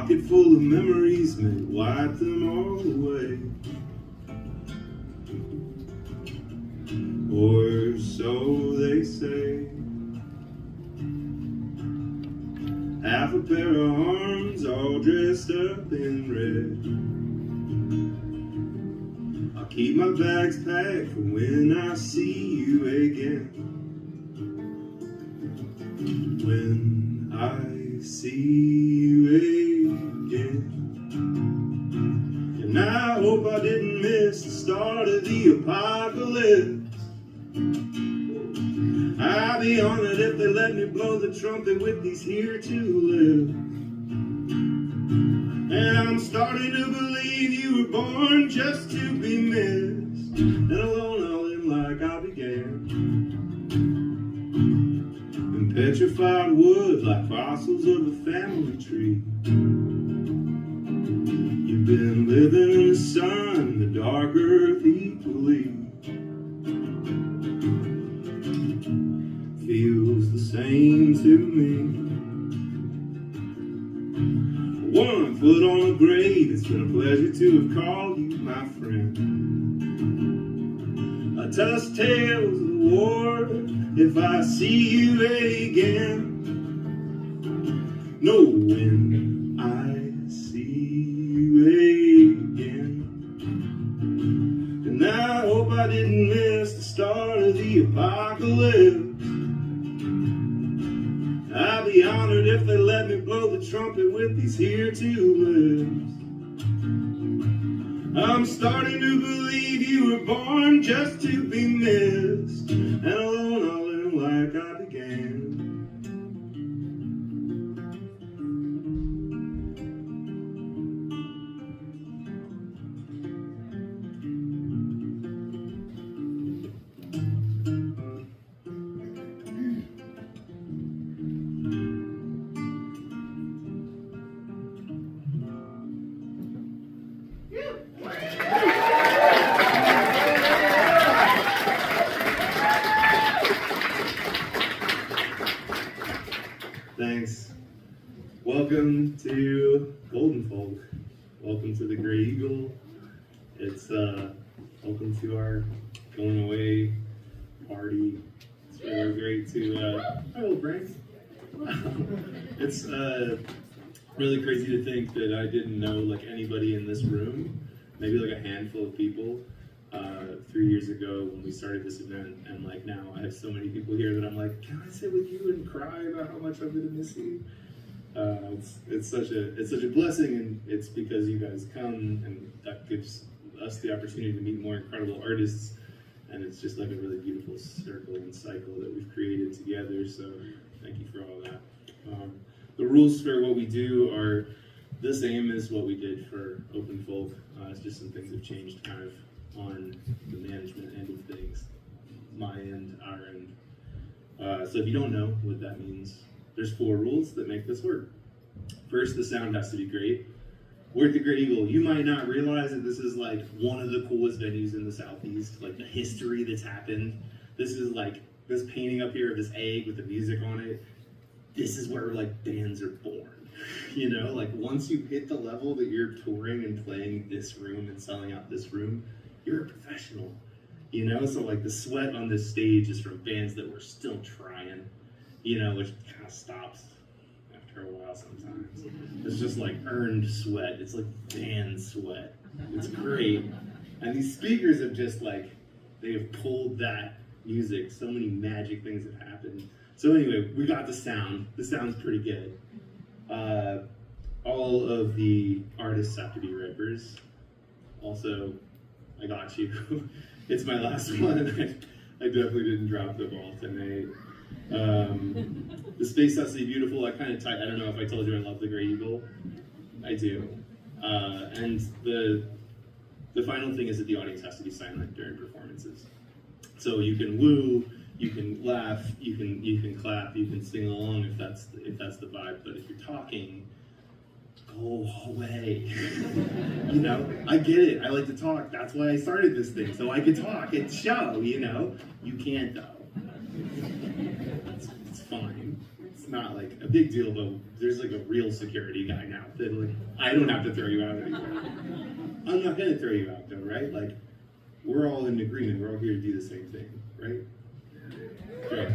pocket full of memories may wipe them all away. Or so they say. Half a pair of arms all dressed up in red. I'll keep my bags packed for when I see you again. When I see you again. And I hope I didn't miss the start of the apocalypse. I'd be honored if they let me blow the trumpet with these here two lips. And I'm starting to believe you were born just to be missed, and alone I'll end like I began. And petrified wood like fossils of a family tree. You've been living in the sun, the dark earth equally. Feels the same to me. One foot on the grave, it's been a pleasure to have called you my friend. I tell us tales of the war if I see you again. No, when I see you again. And I hope I didn't miss the start of the apocalypse. I'd be honored if they let me blow the trumpet with these here two lips. I'm starting to believe you were born just to be missed, and alone I'll end like I began. Thanks. Welcome to Golden Folk. Welcome to the Grey Eagle. It's welcome to our going away party. It's really great to hi old Frank. It's really crazy to think that I didn't know like anybody in this room, maybe like a handful of people 3 years ago when we started this event, and like now I have so many people here that I'm like, can I sit with you and cry about how much I'm gonna miss you? It's such a blessing, and it's because you guys come, and that gives us the opportunity to meet more incredible artists, and it's just like a really beautiful circle and cycle that we've created together. So thank you for all that. The rules for what we do are the same as what we did for Open Folk. It's just some things have changed kind of on the management end of things, my end, our end. So if you don't know what that means, there's 4 rules that make this work. First, the sound has to be great. We're at the Grey Eagle. You might not realize that this is like one of the coolest venues in the Southeast, like the history that's happened. This is like this painting up here of this egg with the music on it. This is where like bands are born. You know, like once you hit the level that you're touring and playing this room and selling out this room, you're a professional, you know? So like the sweat on this stage is from bands that were still trying, you know, which kind of stops after a while sometimes. It's just like earned sweat. It's like band sweat. It's great. And these speakers have just like, they have pulled that music. So many magic things have happened. So anyway, we got the sound. The sound's pretty good. All of the artists have to be rippers. Also, I got you. It's my last one. I definitely didn't drop the ball tonight. The space has to be beautiful. I kind of I don't know if I told you I love the Grey Eagle. I do. And the final thing is that the audience has to be silent during performances. So you can woo, you can laugh, you can clap, you can sing along if that's the vibe. But if you're talking, go away. You know, I get it. I like to talk. That's why I started this thing, so I could talk and show. You know, you can't though. It's fine. not like a big deal, but there's like a real security guy now that like I don't have to throw you out anymore. I'm not gonna throw you out though, right? Like we're all in agreement. We're all here to do the same thing, right? Great.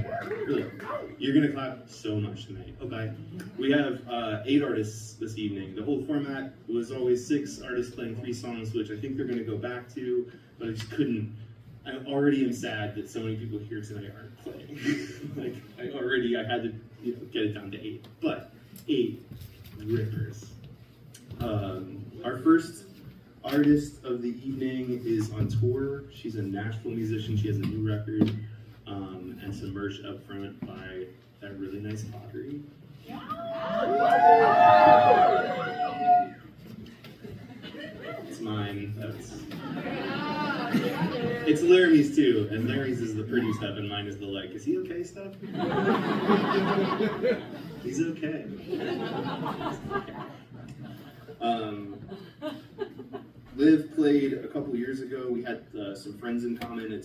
Really. You're gonna clap so much tonight. Okay. We have 8 artists this evening. The whole format was always 6 artists playing 3 songs, which I think they're gonna go back to, but I just couldn't. I already am sad that so many people here tonight aren't playing. Like I had to get it down to 8, but 8 rippers. Our first artist of the evening is on tour. She's a Nashville musician. She has a new record and some merch up front by that really nice pottery. It's mine. It's Laramie's too, and Laramie's is the pretty stuff, and mine is the like, is he okay stuff? He's okay. Liv played a couple years ago. We had some friends in common.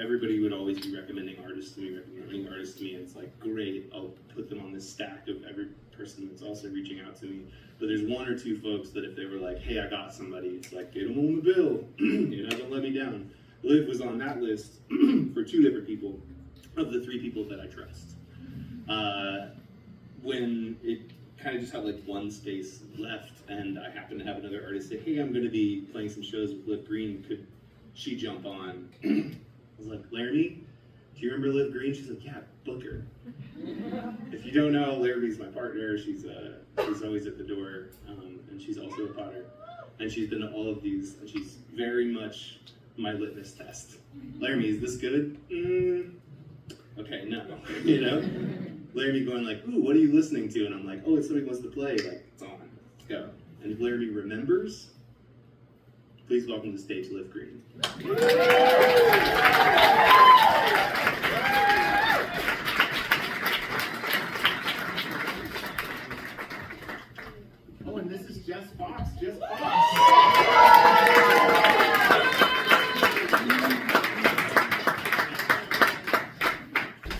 Everybody would always be recommending artists to me, and it's like, great, I'll put them on this stack of every person that's also reaching out to me. But there's 1 or 2 folks that if they were like, hey, I got somebody, it's like, get them on the bill. Don't let me down. Liv was on that list for 2 different people of the 3 people that I trust. When it kind of just had like 1 space left, and I happened to have another artist say, hey, I'm going to be playing some shows with Liv Green, could she jump on? I was like, Laramie, do you remember Liv Green? She's like, yeah, book her. If you don't know, Laramie's my partner. She's always at the door, and she's also a potter. And she's been to all of these, and she's very much my litmus test. Laramie, is this good? Okay, no, Laramie going like, ooh, what are you listening to? And I'm like, oh, if somebody wants to play, like, it's on, let's go. And if Laramie remembers, please welcome to the stage Liv Green. Oh, and this is Jess Fox.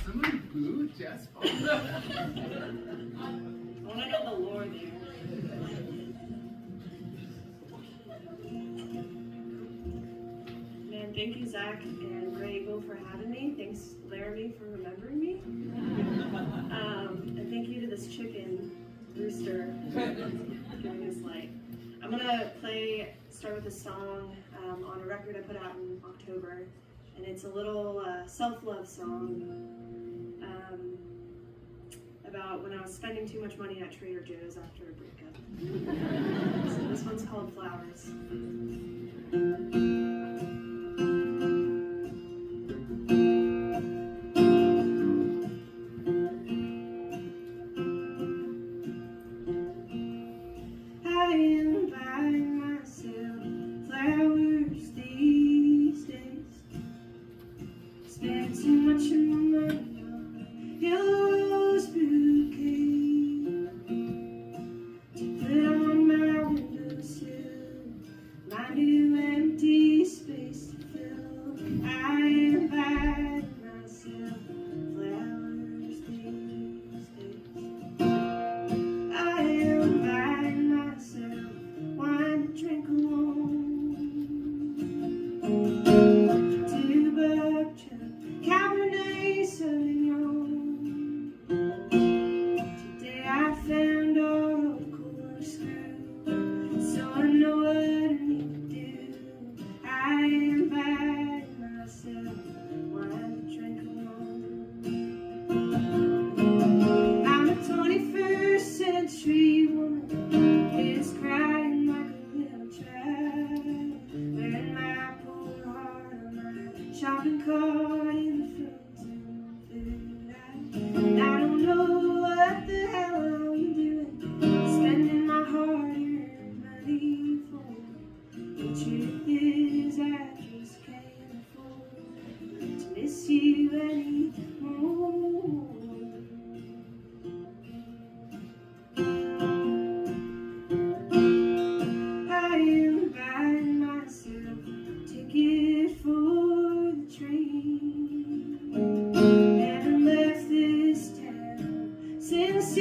Somebody boo Jess Fox. I want to know the lore there. Man, thank you, Zach and Grey Eagle, for having me. Thanks, Laramie, for remembering me. And thank you to this chicken rooster for giving us light. I'm gonna start with a song on a record I put out in October, and it's a little self-love song about when I was spending too much money at Trader Joe's after a breakup. So this one's called Flowers. New empty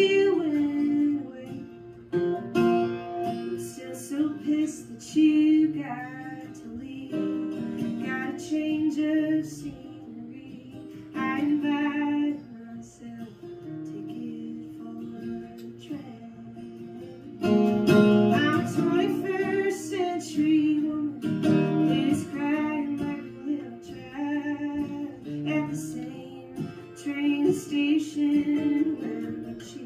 you went away. I'm still so pissed that you got to leave. Got a change of scenery. I invited myself, ticket for a train. I'm a 21st century woman, is crying like a little child at the same train station when she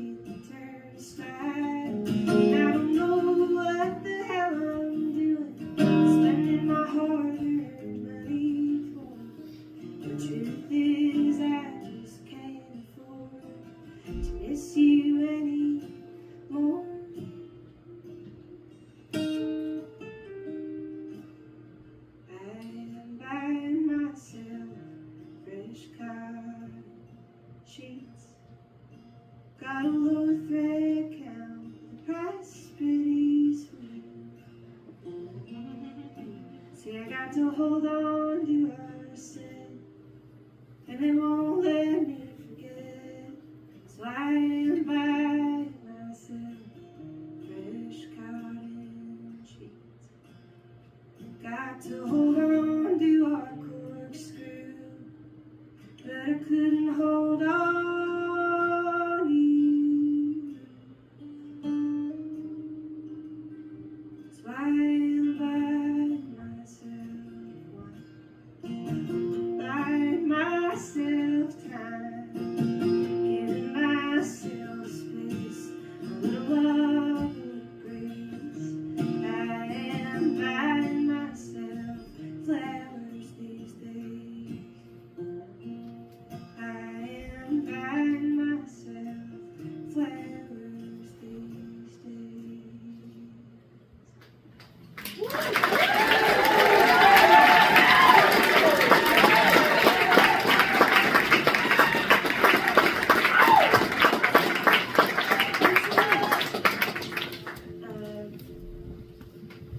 turnstile. I don't know what the hell I'm doing, spending my hard-earned money for. The truth is I just can't afford to miss you anymore. I'm buying myself fresh cotton sheets. Got a low thread count, the price pretty sweet. See, I got to hold on to our sin, and they won't let me forget. So I am buying myself fresh cotton sheets. Got to hold on to our corkscrew, but I couldn't hold on to you. So I am buying myself one, buying myself time, giving myself space, a little love and grace. I am buying myself flowers these days. I am buying myself flowers these days.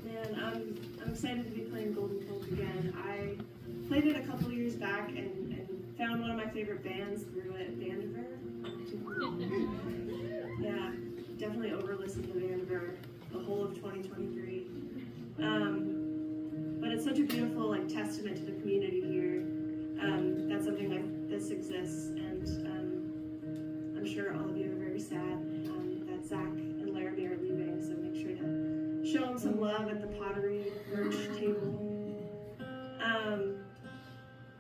Man, I'm excited to be playing Golden Folk again. I played it a couple years back and found one of my favorite bands through it, Vandiver. Yeah, definitely over-listened to Vandiver the whole of 2023. But it's such a beautiful testament to the community here that something like this exists, and I'm sure all of you are very sad that Zach and Laramie are leaving, so make sure to show them some love at the pottery merch table.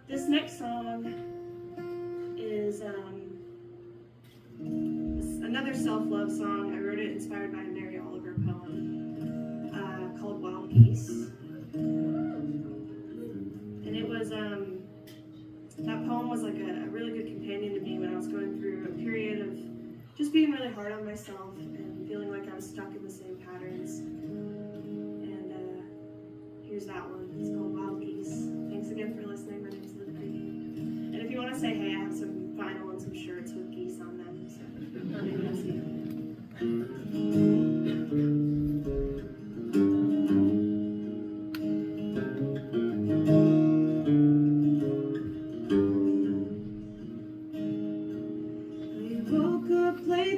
This next song is another self-love song. I wrote it inspired by a Mary Oliver poem called Wild Geese. And it was, that poem was like a really good companion to me when I was going through a period of just being really hard on myself and feeling like I was stuck in the same patterns. And here's that one. It's called Wild Geese. Thanks again for listening. My name's Liv Creedy. And if you want to say hey, I have some vinyl and some shirts with geese on them. So maybe I'll see you.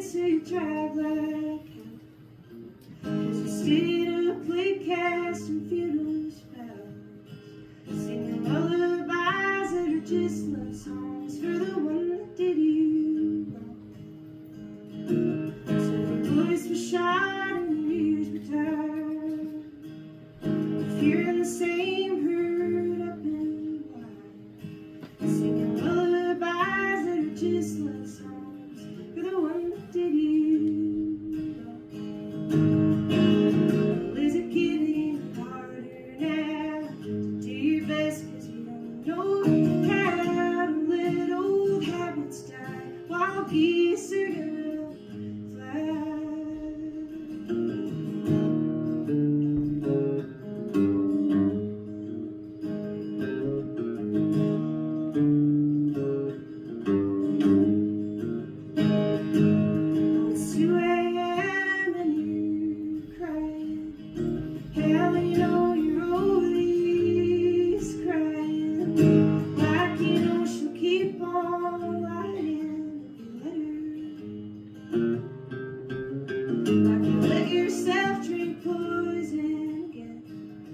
So you drive like hell, 'cause you stayed up late casting futile spells, singing lullabies that are just love songs for the one that did you wrong. So your voice was shot and your ears were tired, if you're in the same herd up and wide, singing lullabies that are just love songs for the one that did you wrong. Well, is it getting harder now to do your best 'cause you don't know how to let old habits die? Wild geese are gonna fly. Like you let yourself drink poison again.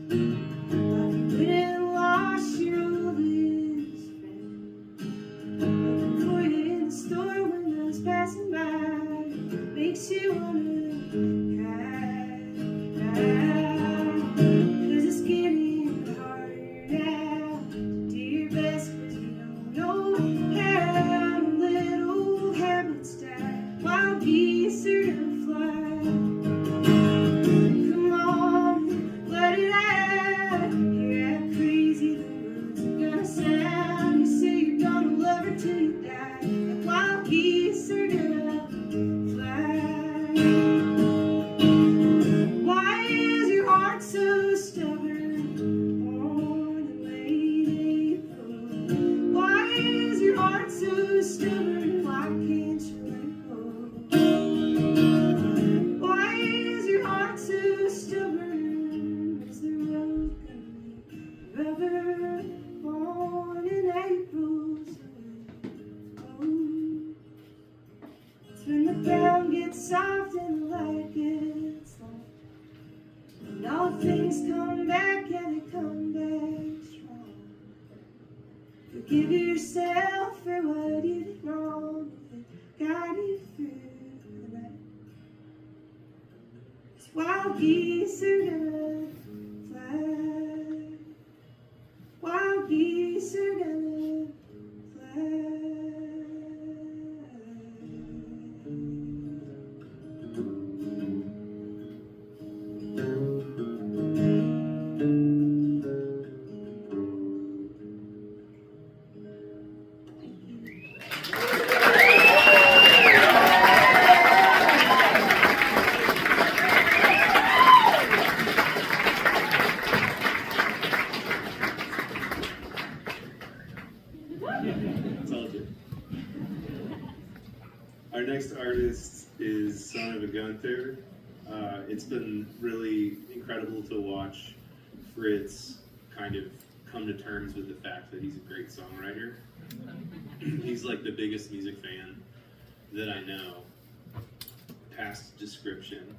Like you didn't wash your oldest friend. Looking for you in the store when those passing by makes you wanna cry. 'Cause it's getting harder now to do your best 'cause you don't know how. Little habits die while geese are gonna fly. Come on, let it out. You're how crazy the words are gonna sound. You say you're gonna love her till you die. Like wild geese are gonna fly. Why is your heart so stubborn? Born in late April. Why is your heart so stubborn? Why can't you let go? Why is your heart so stubborn? Is the road gonna be rubber? Born in April, oh. It's when the ground gets soft and the light gets long. And all things come back, yeah, they come back strong. Forgive yourself for what you did wrong. If it got you through the night. 'Cause wild geese are gonna fly. Wild geese are gonna fly. It's all good. Our next artist is Son of a Gunther. It's been really incredible to watch Fritz kind of come to terms with the fact that he's a great songwriter. He's like the biggest music fan that I know, past description.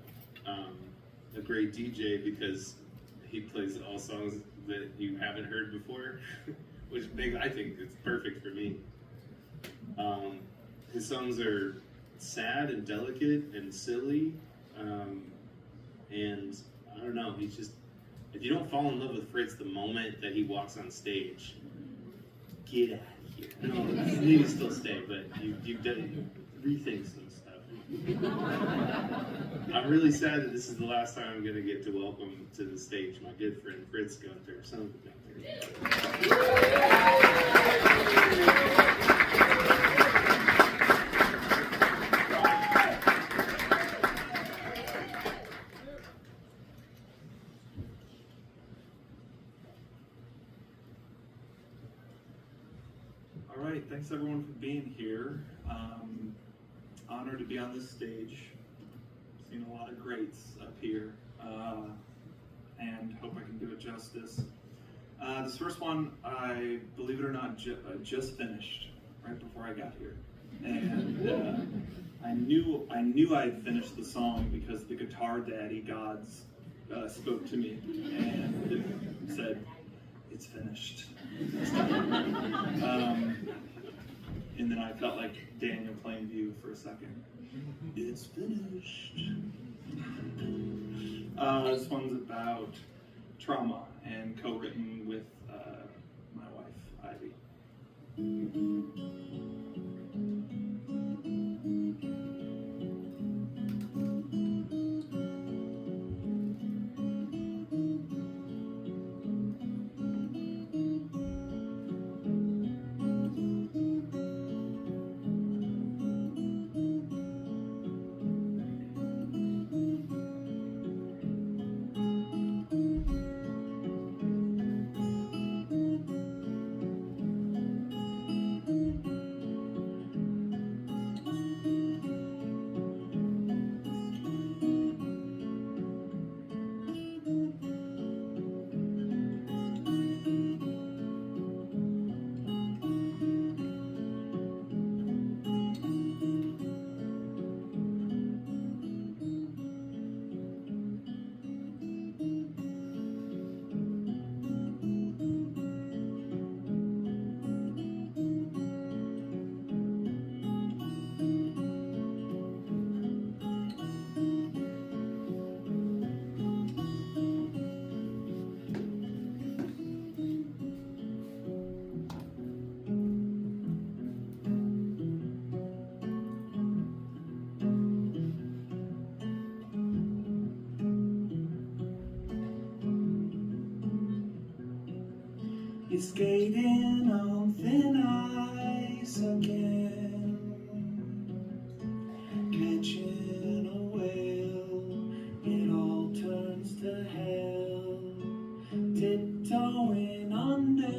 A great DJ because he plays all songs that you haven't heard before, which makes, I think it's perfect for me. His songs are sad and delicate and silly, and I don't know, he's just, if you don't fall in love with Fritz the moment that he walks on stage, get out of here. No, you can still stay, but you've done, rethink some stuff. I'm really sad that this is the last time I'm going to get to welcome to the stage my good friend Fritz Gunther, Son of a Gunther. All right, thanks everyone for being here. Honored to be on this stage. Seen a lot of greats up here, and hope I can do it justice. This first one, I, believe it or not, just finished right before I got here, and I knew I'd finished the song because the guitar daddy gods spoke to me and said, "It's finished." And then I felt like Daniel Plainview for a second. It's finished. This one's about trauma and co-written with my wife, Ivy. skating on thin ice again, catching a whale, it all turns to hell, tiptoeing under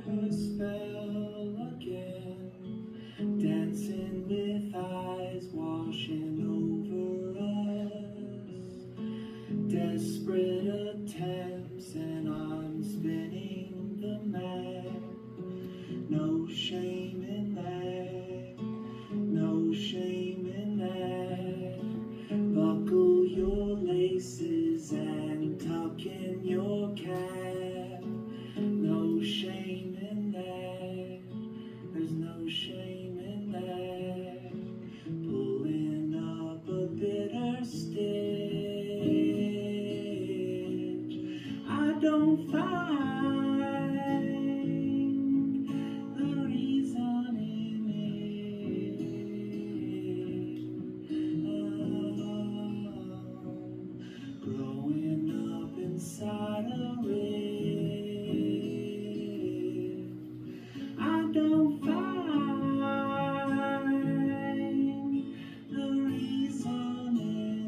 her spell again, dancing with eyes washing over us, desperate attempts, and I'm spinning the map. No shame in that, no shame in that. Buckle your laces and tuck in your cap. No shame in that, there's no shame in that. Pulling up a bitter stitch, I don't find the reason in it. Growing up inside a rift, I don't find the reason in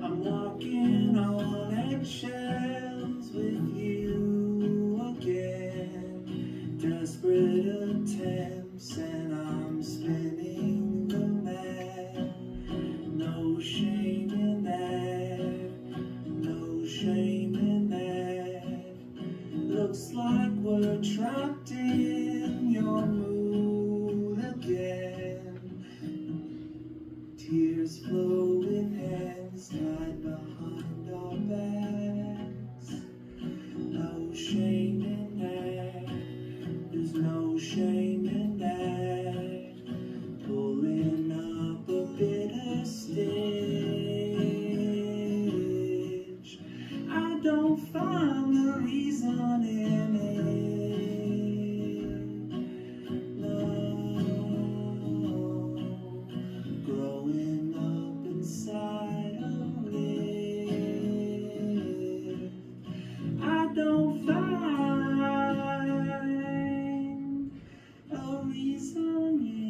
I'm walking on eggshells with you again, desperate attempts, and I'm spinning the map. No shame in that, no shame in that. Looks like we're trapped in your mood again. Tears flow with hands tied behind our backs. No shame in that, there's no shame in that. Pulling up a bitter stitch, I don't find the reason in it. No. Growing up inside a rift, I don't find a reason in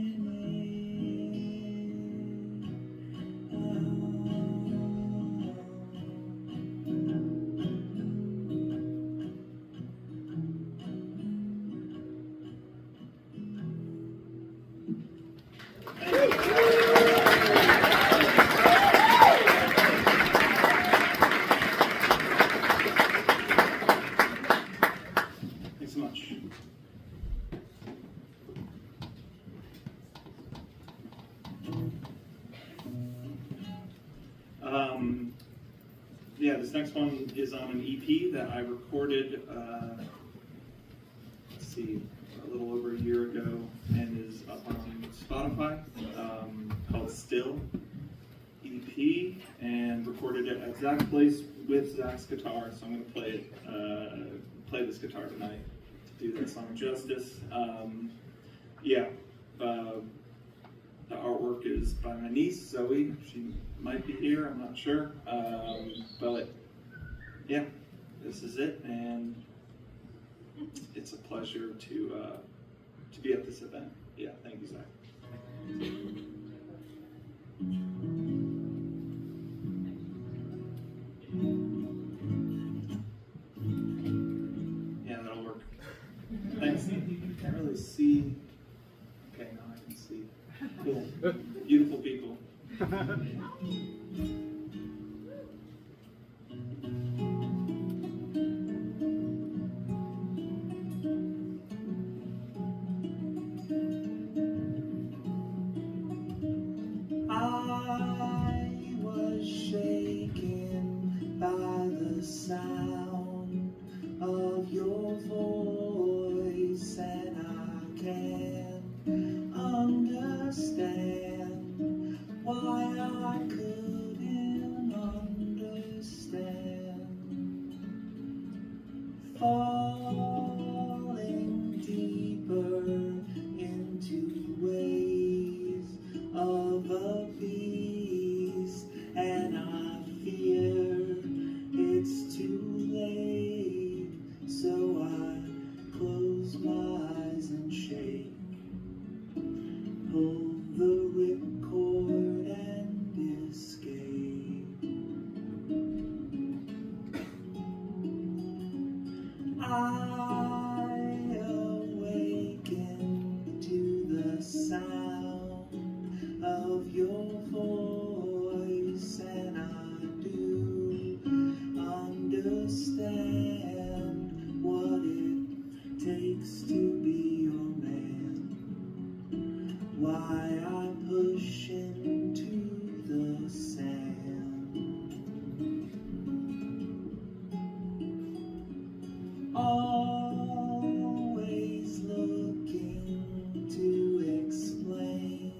Thanks so much. Yeah, this next one is on an EP that I recorded, let's see, a little over a year ago, and is up on Spotify, called Still EP, and recorded it at Zach's place with Zach's guitar, so I'm going to play this guitar tonight to do that song justice. The artwork is by my niece, Zoe. She might be here, I'm not sure. But yeah, this is it, and it's a pleasure to be at this event. Yeah, thank you, Zach. Yeah, that'll work. Thanks. Can't really see. Okay, now I can see. Cool. Beautiful people. I was shaken by the sound of your voice, and I can't understand falling deeper into ways of abuse, and I fear it's too late, so I close my eyes and shake, pull the ripcord and escape. I awaken to the sound of your voice, and I do understand what it takes to be your man, why I push into the sand. Always looking to explain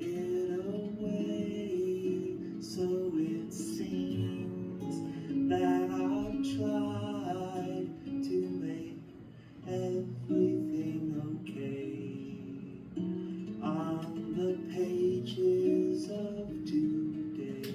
it away, so it seems that I've tried to make everything okay on the pages of today.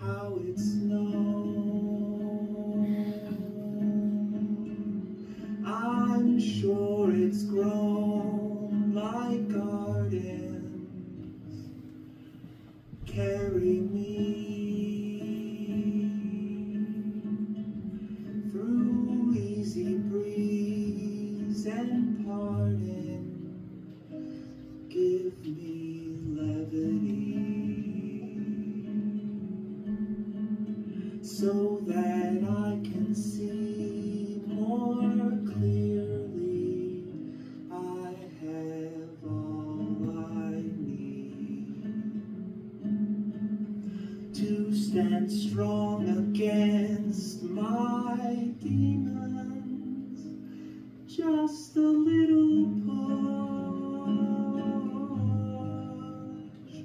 How it's known, I'm sure it's grown like gardens. Carry me through easy breeze and pardon. Give me levity, so that I can see more clearly. I have all I need to stand strong against my demons. Just a little push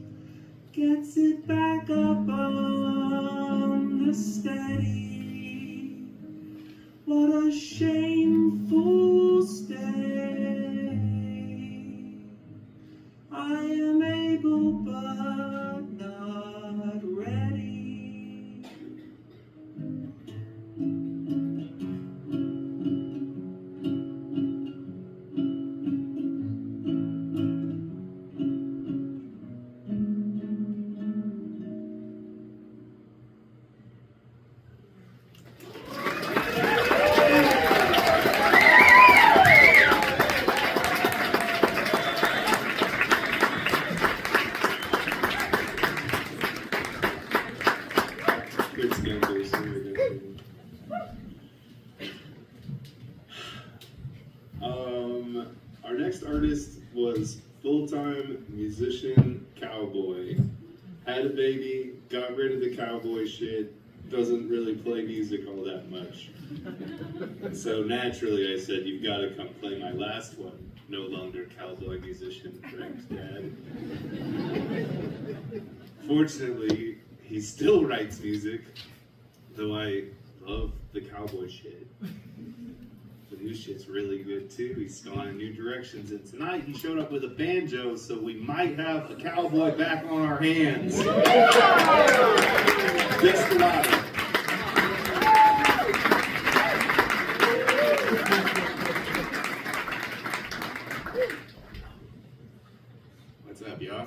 gets it back up on the steady. What a shameful stay. I am able but not ready. Good scandals. Our next artist was full-time musician cowboy. Had a baby, got rid of the cowboy shit, doesn't really play music all that much. So naturally I said, you've got to come play my last one. No longer cowboy musician, Frank's dad. Fortunately, he still writes music, though I love the cowboy shit. The new shit's really good too. He's gone in new directions, and tonight he showed up with a banjo, so we might have a cowboy back on our hands. Desperado. What's up, y'all?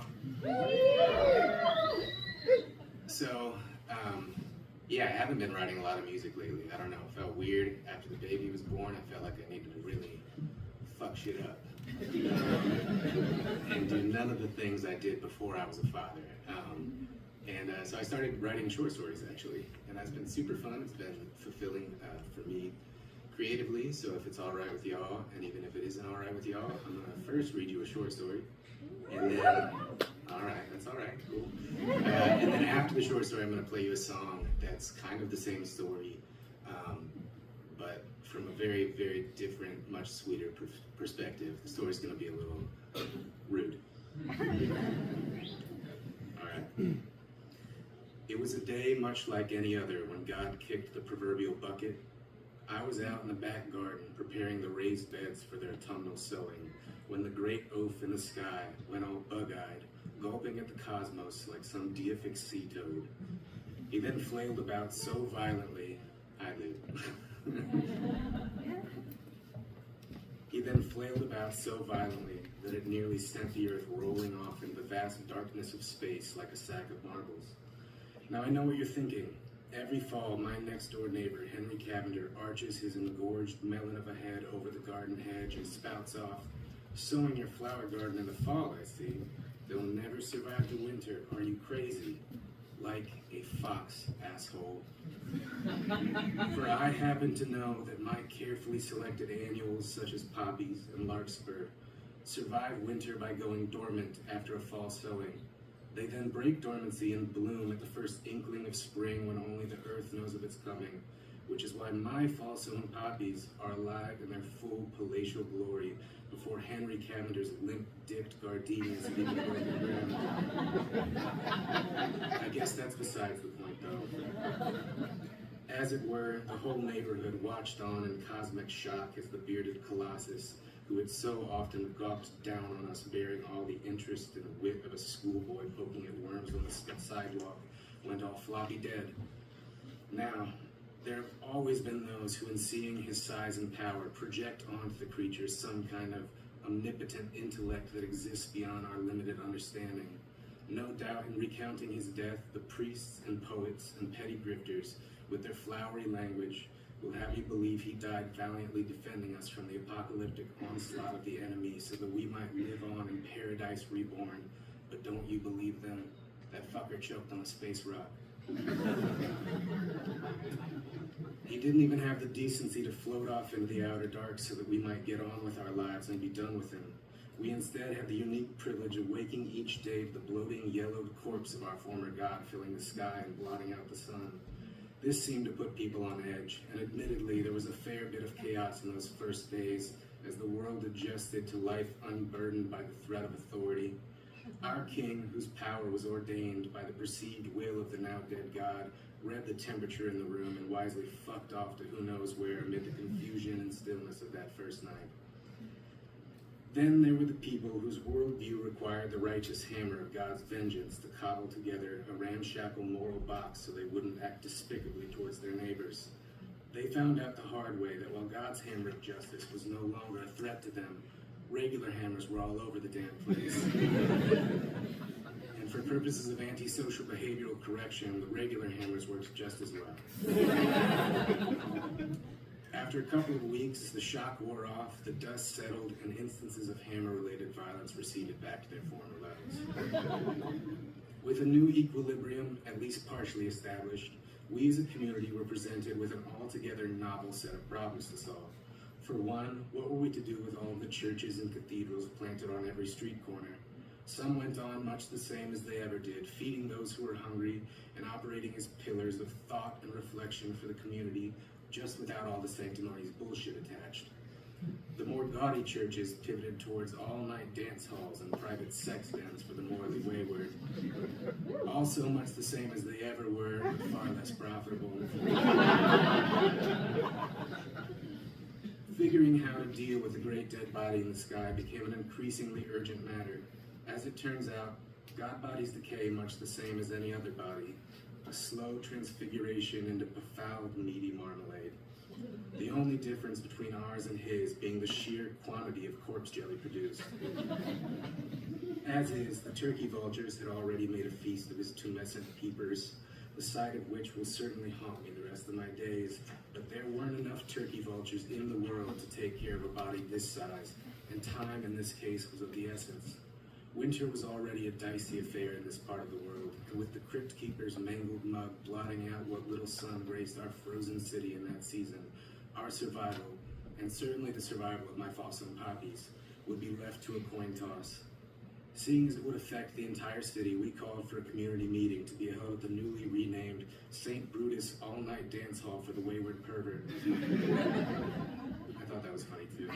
So, yeah, I haven't been writing a lot of music lately. I don't know, it felt weird after the baby was born. I felt like I needed to really fuck shit up and do none of the things I did before I was a father. So I started writing short stories, actually, and that's been super fun. It's been fulfilling for me creatively. So if it's all right with y'all, and even if it isn't all right with y'all, I'm gonna first read you a short story, and then, all right, that's all right, cool. And then after the short story, I'm going to play you a song that's kind of the same story, but from a very, very different, much sweeter perspective. The story's going to be a little rude. All right. It was a day much like any other when God kicked the proverbial bucket. I was out in the back garden preparing the raised beds for their autumnal sowing when the great oaf in the sky went all bug-eyed, gulping at the cosmos like some deific sea toad. He then flailed about so violently, He then flailed about so violently that it nearly sent the earth rolling off into the vast darkness of space like a sack of marbles. Now I know what you're thinking. Every fall, my next-door neighbor, Henry Cavender, arches his engorged melon of a head over the garden hedge and spouts off, "Sowing your flower garden in the fall, I see. They'll never survive the winter. Are you crazy?" Like a fox, asshole. For I happen to know that my carefully selected annuals, such as poppies and larkspur, survive winter by going dormant after a fall sowing. They then break dormancy and bloom at the first inkling of spring when only the earth knows of its coming, which is why my fall-sown poppies are alive in their full palatial glory before Henry Cavender's limp-dipped gardenias have even broken ground. I guess that's besides the point, though. As it were, the whole neighborhood watched on in cosmic shock as the bearded colossus, who had so often gawped down on us, bearing all the interest and wit of a schoolboy poking at worms on the sidewalk, went all floppy dead. Now, there have always been those who, in seeing his size and power, project onto the creature some kind of omnipotent intellect that exists beyond our limited understanding. No doubt, in recounting his death, the priests and poets and petty grifters, with their flowery language, will have you believe he died valiantly defending us from the apocalyptic onslaught of the enemy so that we might live on in paradise reborn. But don't you believe them? That fucker choked on a space rock. He didn't even have the decency to float off into the outer dark so that we might get on with our lives and be done with him. We instead had the unique privilege of waking each day to the bloating, yellowed corpse of our former god filling the sky and blotting out the sun. This seemed to put people on edge, and admittedly there was a fair bit of chaos in those first days as the world adjusted to life unburdened by the threat of authority. Our king, whose power was ordained by the perceived will of the now dead god, read the temperature in the room and wisely fucked off to who knows where amid the confusion and stillness of that first night. Then there were the people whose worldview required the righteous hammer of God's vengeance to cobble together a ramshackle moral box so they wouldn't act despicably towards their neighbors. They found out the hard way that while God's hammer of justice was no longer a threat to them, regular hammers were all over the damn place. And for purposes of antisocial behavioral correction, the regular hammers worked just as well. After a couple of weeks, the shock wore off, the dust settled, and instances of hammer-related violence receded back to their former levels. With a new equilibrium, at least partially established, we as a community were presented with an altogether novel set of problems to solve. For one, what were we to do with all of the churches and cathedrals planted on every street corner? Some went on much the same as they ever did, feeding those who were hungry and operating as pillars of thought and reflection for the community, just without all the sanctimonious bullshit attached. The more gaudy churches pivoted towards all-night dance halls and private sex dens for the morally wayward. Also much the same as they ever were, but far less profitable. Figuring how to deal with the great dead body in the sky became an increasingly urgent matter. As it turns out, God bodies decay much the same as any other body, a slow transfiguration into befouled, meaty marmalade. The only difference between ours and his being the sheer quantity of corpse jelly produced. As is, the turkey vultures had already made a feast of his tumescent peepers, the sight of which will certainly haunt me the rest of my days, but there weren't enough turkey vultures in the world to take care of a body this size, and time in this case was of the essence. Winter was already a dicey affair in this part of the world, and with the crypt keeper's mangled mug blotting out what little sun graced our frozen city in that season, our survival, and certainly the survival of my fossil poppies, would be left to a coin toss. Seeing as it would affect the entire city, we called for a community meeting to be held at the newly renamed St. Brutus All-Night Dance Hall for the Wayward Pervert. I thought that was funny too.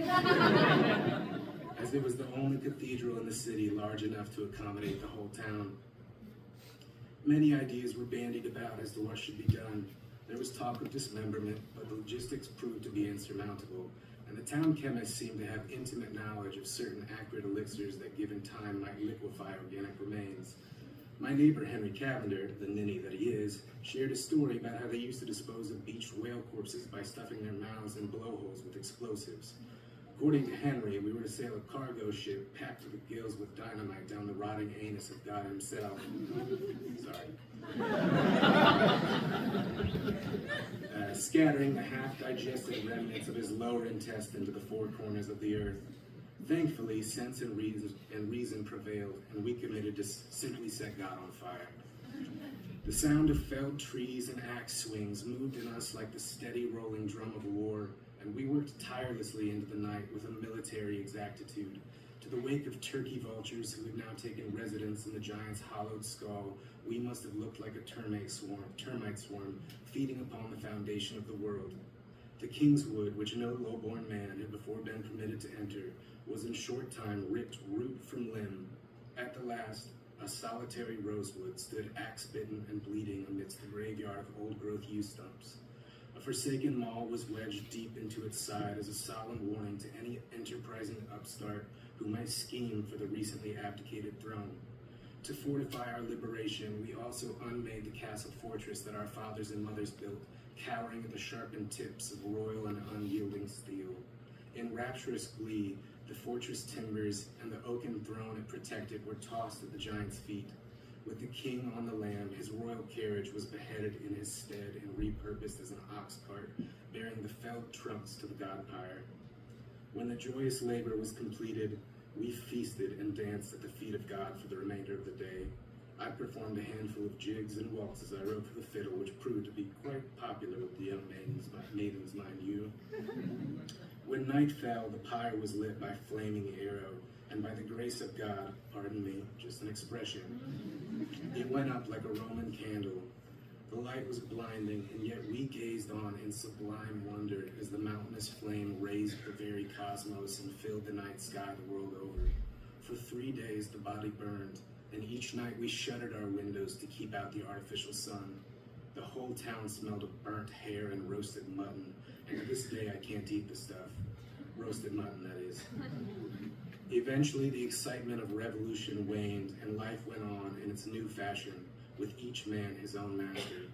As it was the only cathedral in the city large enough to accommodate the whole town. Many ideas were bandied about as to what should be done. There was talk of dismemberment, but the logistics proved to be insurmountable, and the town chemists seemed to have intimate knowledge of certain acrid elixirs that given time might liquefy organic remains. My neighbor Henry Cavender, the ninny that he is, shared a story about how they used to dispose of beached whale corpses by stuffing their mouths in blowholes with explosives. According to Henry, we were to sail a cargo ship packed to the gills with dynamite down the rotting anus of God himself. Sorry. Scattering the half-digested remnants of his lower intestine to the four corners of the earth. Thankfully, sense and reason prevailed, and we committed to simply set God on fire. The sound of felled trees and axe swings moved in us like the steady rolling drum of war, and we worked tirelessly into the night with a military exactitude. To the wake of turkey vultures who had now taken residence in the giant's hollowed skull, we must have looked like a termite swarm feeding upon the foundation of the world. The Kingswood, which no low-born man had before been permitted to enter, was in short time ripped root from limb. At the last, a solitary rosewood stood axe-bitten and bleeding amidst the graveyard of old-growth yew stumps. A forsaken mall was wedged deep into its side as a solemn warning to any enterprising upstart who might scheme for the recently abdicated throne. To fortify our liberation, we also unmade the castle fortress that our fathers and mothers built, cowering at the sharpened tips of royal and unyielding steel. In rapturous glee, the fortress timbers and the oaken throne it protected were tossed at the giant's feet. With the king on the lam, his royal carriage was beheaded in his stead and repurposed as an ox cart, bearing the felled trunks to the godpire. When the joyous labor was completed, we feasted and danced at the feet of God for the remainder of the day. I performed a handful of jigs and waltzes I wrote for the fiddle, which proved to be quite popular with the young maidens, mind you. When night fell, the pyre was lit by flaming arrow, and by the grace of God, pardon me, just an expression, it went up like a Roman candle. The light was blinding, and yet we gazed on in sublime wonder as the mountainous flame raised the very cosmos and filled the night sky the world over. For 3 days the body burned, and each night we shuttered our windows to keep out the artificial sun. The whole town smelled of burnt hair and roasted mutton, and to this day I can't eat the stuff. Roasted mutton, that is. Eventually the excitement of revolution waned, and life went on in its new fashion, with each man his own master.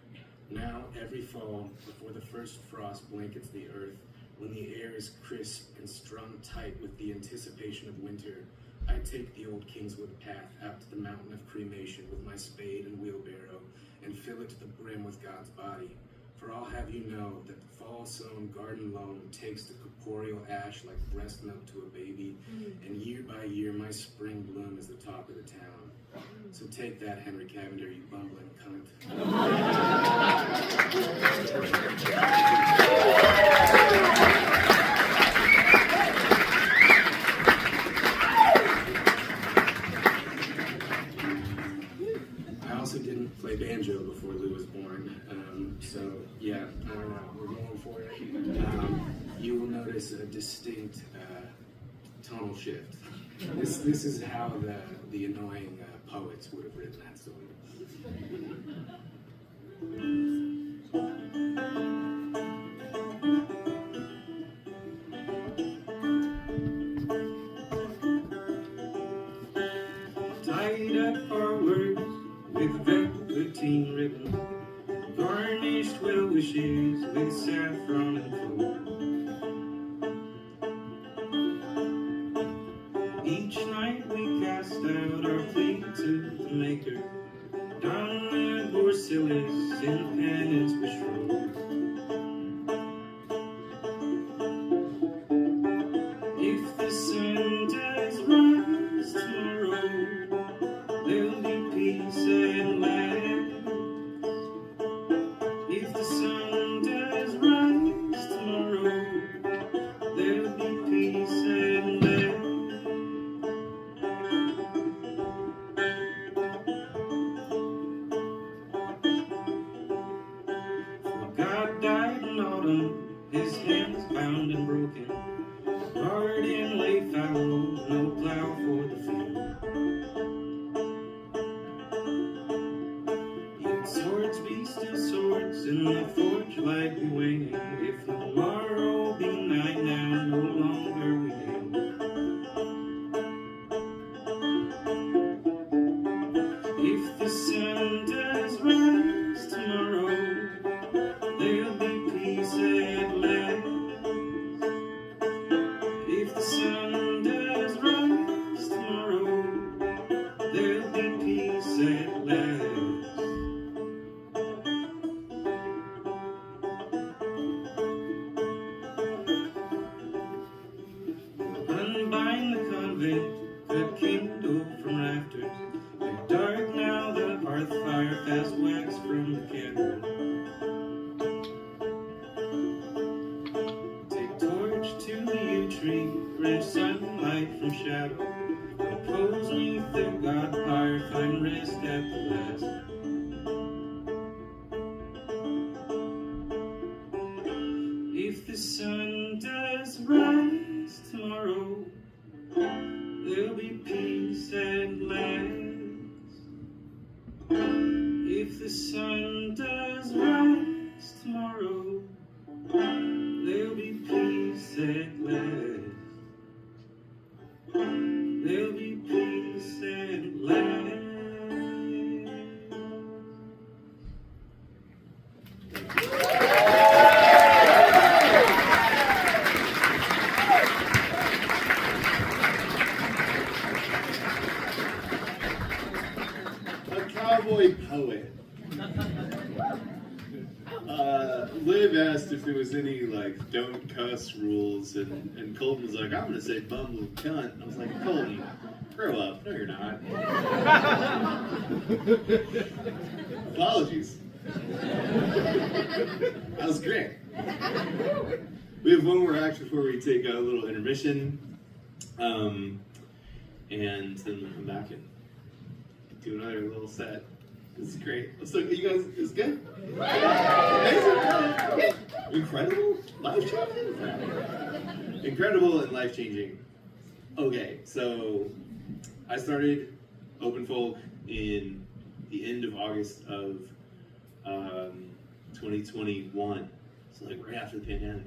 Now, every fall, before the first frost blankets the earth, when the air is crisp and strung tight with the anticipation of winter, I take the old Kingswood path out to the mountain of cremation with my spade and wheelbarrow, and fill it to the brim with God's body. For I'll have you know that the fall-sown garden loam takes the corporeal ash like breast milk to a baby, and year by year my spring bloom is the talk of the town. So take that, Henry Cavender, you bumbling cunt. I also didn't play banjo before Lou was born, so yeah, I don't know, we're going for it. You will notice a distinct tonal shift. This is how the annoying poets would have written that song. Tied up our words with velveteen ribbon, garnished well wishes with saffron and clove. Each night we cast out our plea to the Maker, down at Borsilis in penance betrothed. If the sun does rise tomorrow, there'll be peace and land. If the sun does rise tomorrow, there'll be peace and land. swords be still swords, in the forge light be waning. If the morrow be night now, no longer we hail. If the sun does rise tomorrow, there'll be peace at last. If the sun does rise tomorrow, there'll be peace at last. Unbind the convent, cut kindle from rafters. Make dark now the hearth fire, fast wax from the candle. Take torch to the yew tree, wrench sunlight from shadow. Repose neath the god pyre, find rest at the last. If the sun does rise tomorrow, there'll be peace at last. If the sun does rise tomorrow, there'll be peace at last. There'll be peace at last. A cowboy poet. Liv asked if there was any like don't cuss rules, and Colton was like, I'm gonna say bumble cunt. And I was like, Colton, grow up. No, you're not. Apologies. That was great. We have one more act before we take a little intermission, and then we'll come back and do another little set. This is great. So you guys, is good? Amazing. Incredible, life-changing. Incredible and life-changing. Okay, so I started Open Folk in the end of August of 2021. So like right after the pandemic.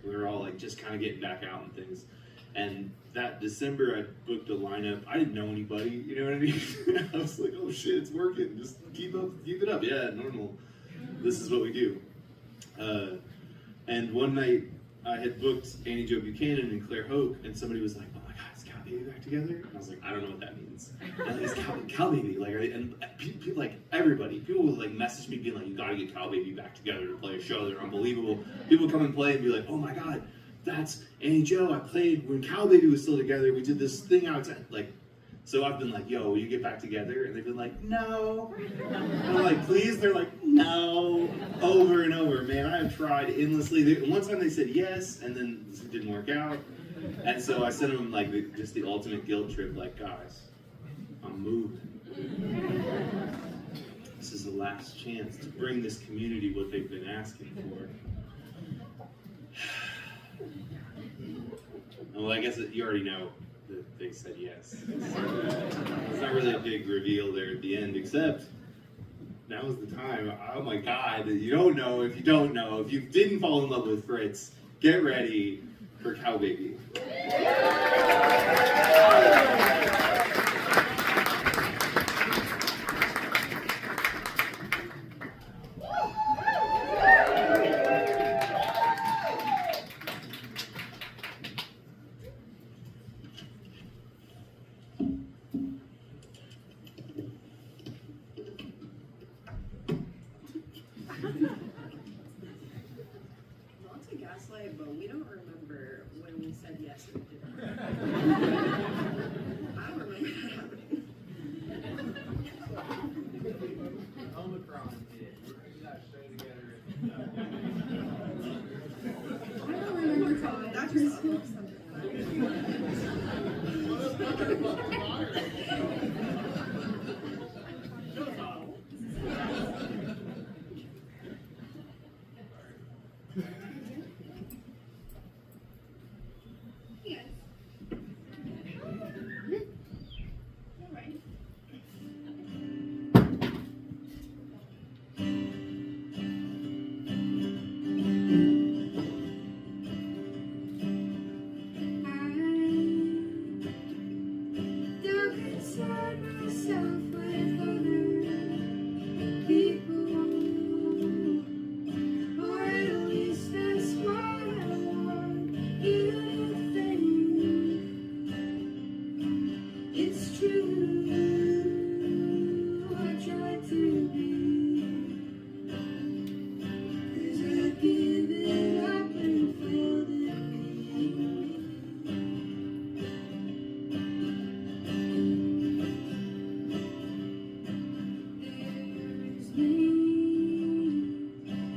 We were all like just kind of getting back out and things. And that December, I booked a lineup. I didn't know anybody, you know what I mean? I was like, oh shit, it's working. Just keep it up. Yeah, normal. This is what we do. And one night, I had booked Annie Jo Buchanan and Claire Hoke, and somebody was like, oh my God, is Cow Baby back together? And I was like, I don't know what that means. And it's Cow Baby, like, and people, like everybody, people would like message me being like, you gotta get Cow Baby back together to play a show. They're unbelievable. People come and play and be like, oh my God, that's Annie Jo. I played when Cow Baby was still together. We did this thing outside. Like, so I've been like, yo, will you get back together? And they've been like, no. And I'm like, please? They're like, no. Over and over, man. I have tried endlessly. One time they said yes, and then it didn't work out. And so I sent them like just the ultimate guilt trip, like, guys, I'm moving. This is the last chance to bring this community what they've been asking for. Well, I guess you already know that they said yes. It's not really a big reveal there at the end, except now is the time. Oh my God, you don't know if you don't know. If you didn't fall in love with Fritz, get ready for Cow Baby. Not to gaslight, but we don't remember when we said yes or didn't. I don't remember that happening. Omicron did. We got show together. I don't remember calling that just spoke something. Yes. All right.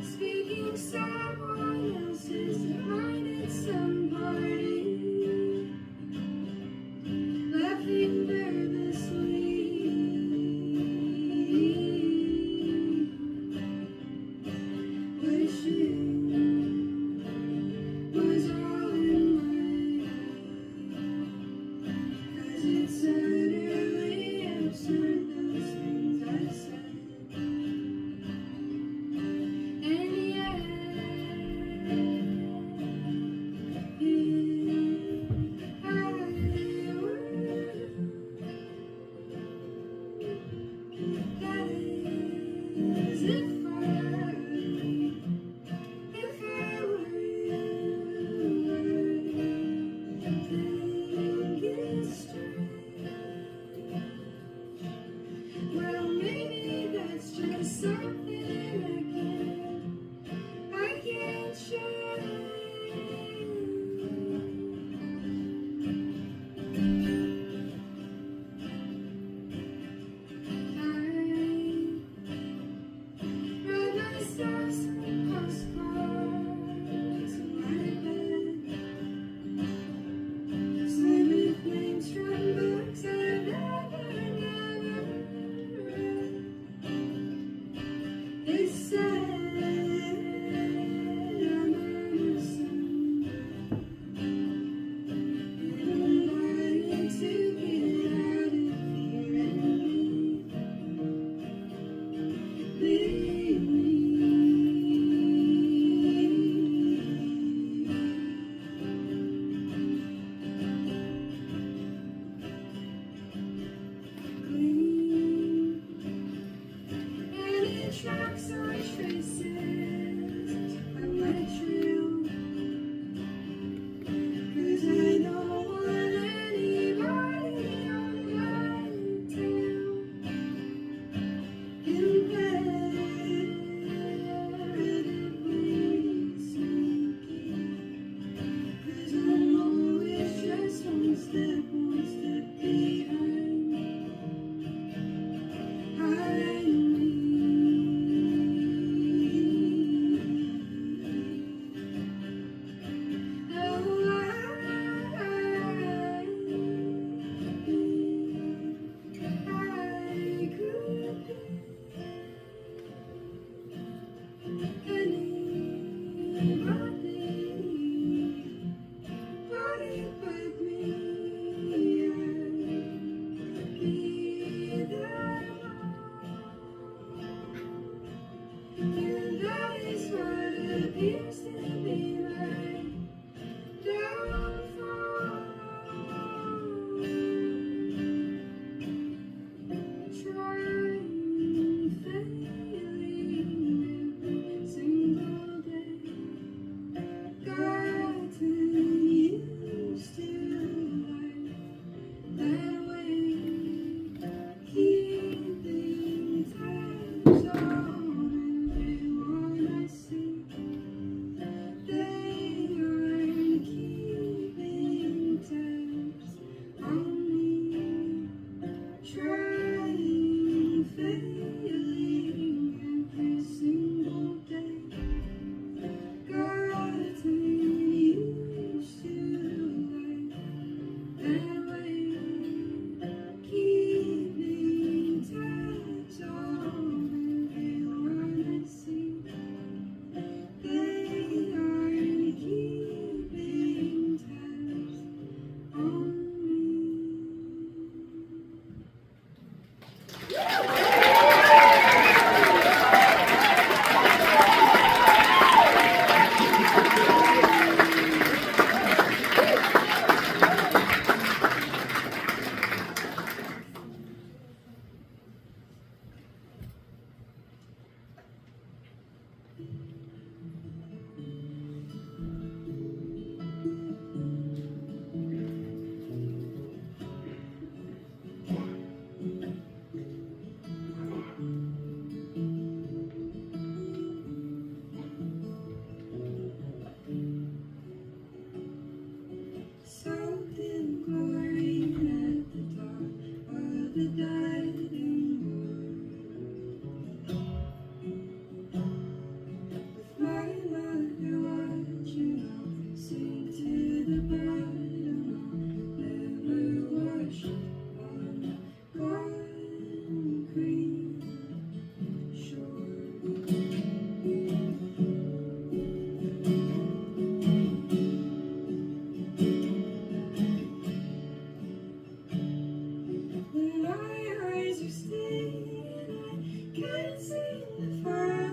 Speaking someone else's mind at some party, laughing nervously. Wishing was all in my head, 'cause it's utterly absurd, those things I said. And yet, if I were, that is, if I were you, I'd think it's strange. Well, maybe that's just something I can't change. I write myself some postcards in my bed, slamming names from books I've never read. They said I'm innocent, and I'm dying to get out of here and leave me. Clean. And it tracks or traces of my trail, 'cause I don't want anybody on my tail. Imperatively sneaky, 'cause I'm always just one step behind. Hiding me. And that is what appears to be my downfall. Trying, failing every single day. Got too used to life that way. Keeping tabs on everyone I see. They aren't keeping tabs on me. Trying, failing every single day. Got too used to life that way. Keeping tabs on everyone I see. They aren't keeping tabs on me. Soaked in glory at the top of the diving board. see the fire,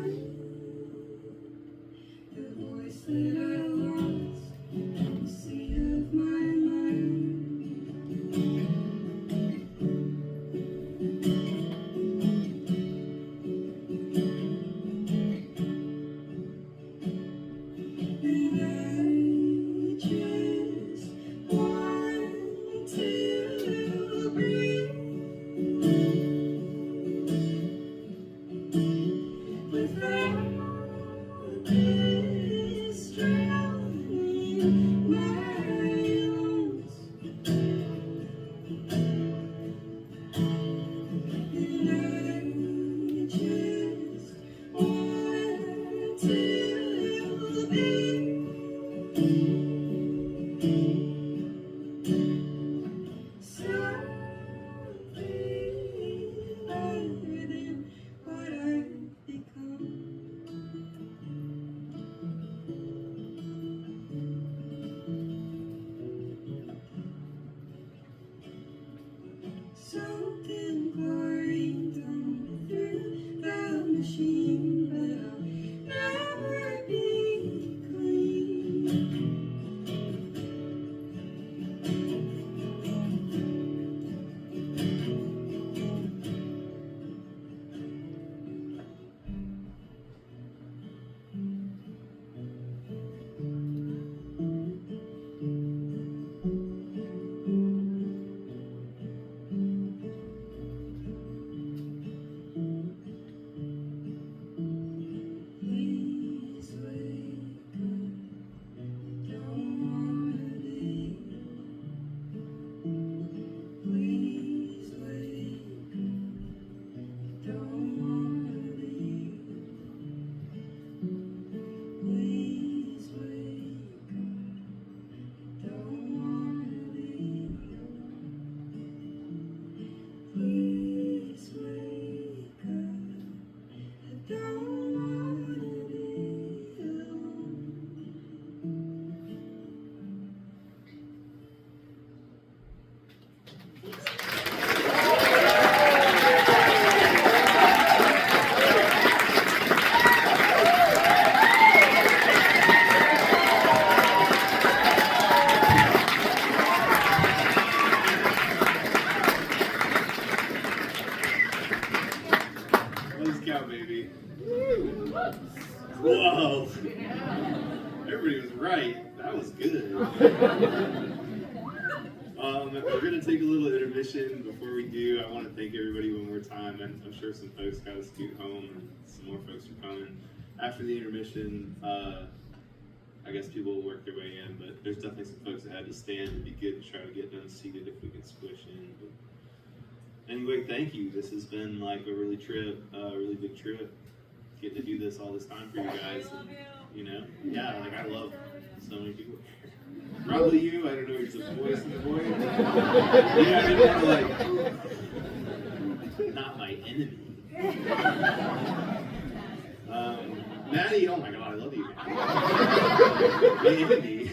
the voice that I lost, the seat of my mind. And I just want to breathe without this drowning my lungs. And I just want to be something other than what I've become. Something pouring down through the machine, but I'll never be clean. Please wake up, don't wanna leave. Please wake up, don't wanna leave. Please wake up, don't wanna leave. Please wake up, I don't wanna be alone. Let's go, baby. Whoa. Everybody was right. That was good. We're going to take a little intermission. Before we do, I want to thank everybody one more time. And I'm sure some folks got to scoot home and some more folks are coming. After the intermission, I guess people will work their way in, but there's definitely some folks that had to stand. It'd be good to try to get them seated if we can squish in. But anyway, thank you. This has been like a really big trip. Getting to do this all this time for you guys. And, you know, yeah, like I love so many people. Probably you. I don't know. You're just a voice in the void. Yeah, I mean, like not my enemy. Maddie, oh my God, I love you. My enemy.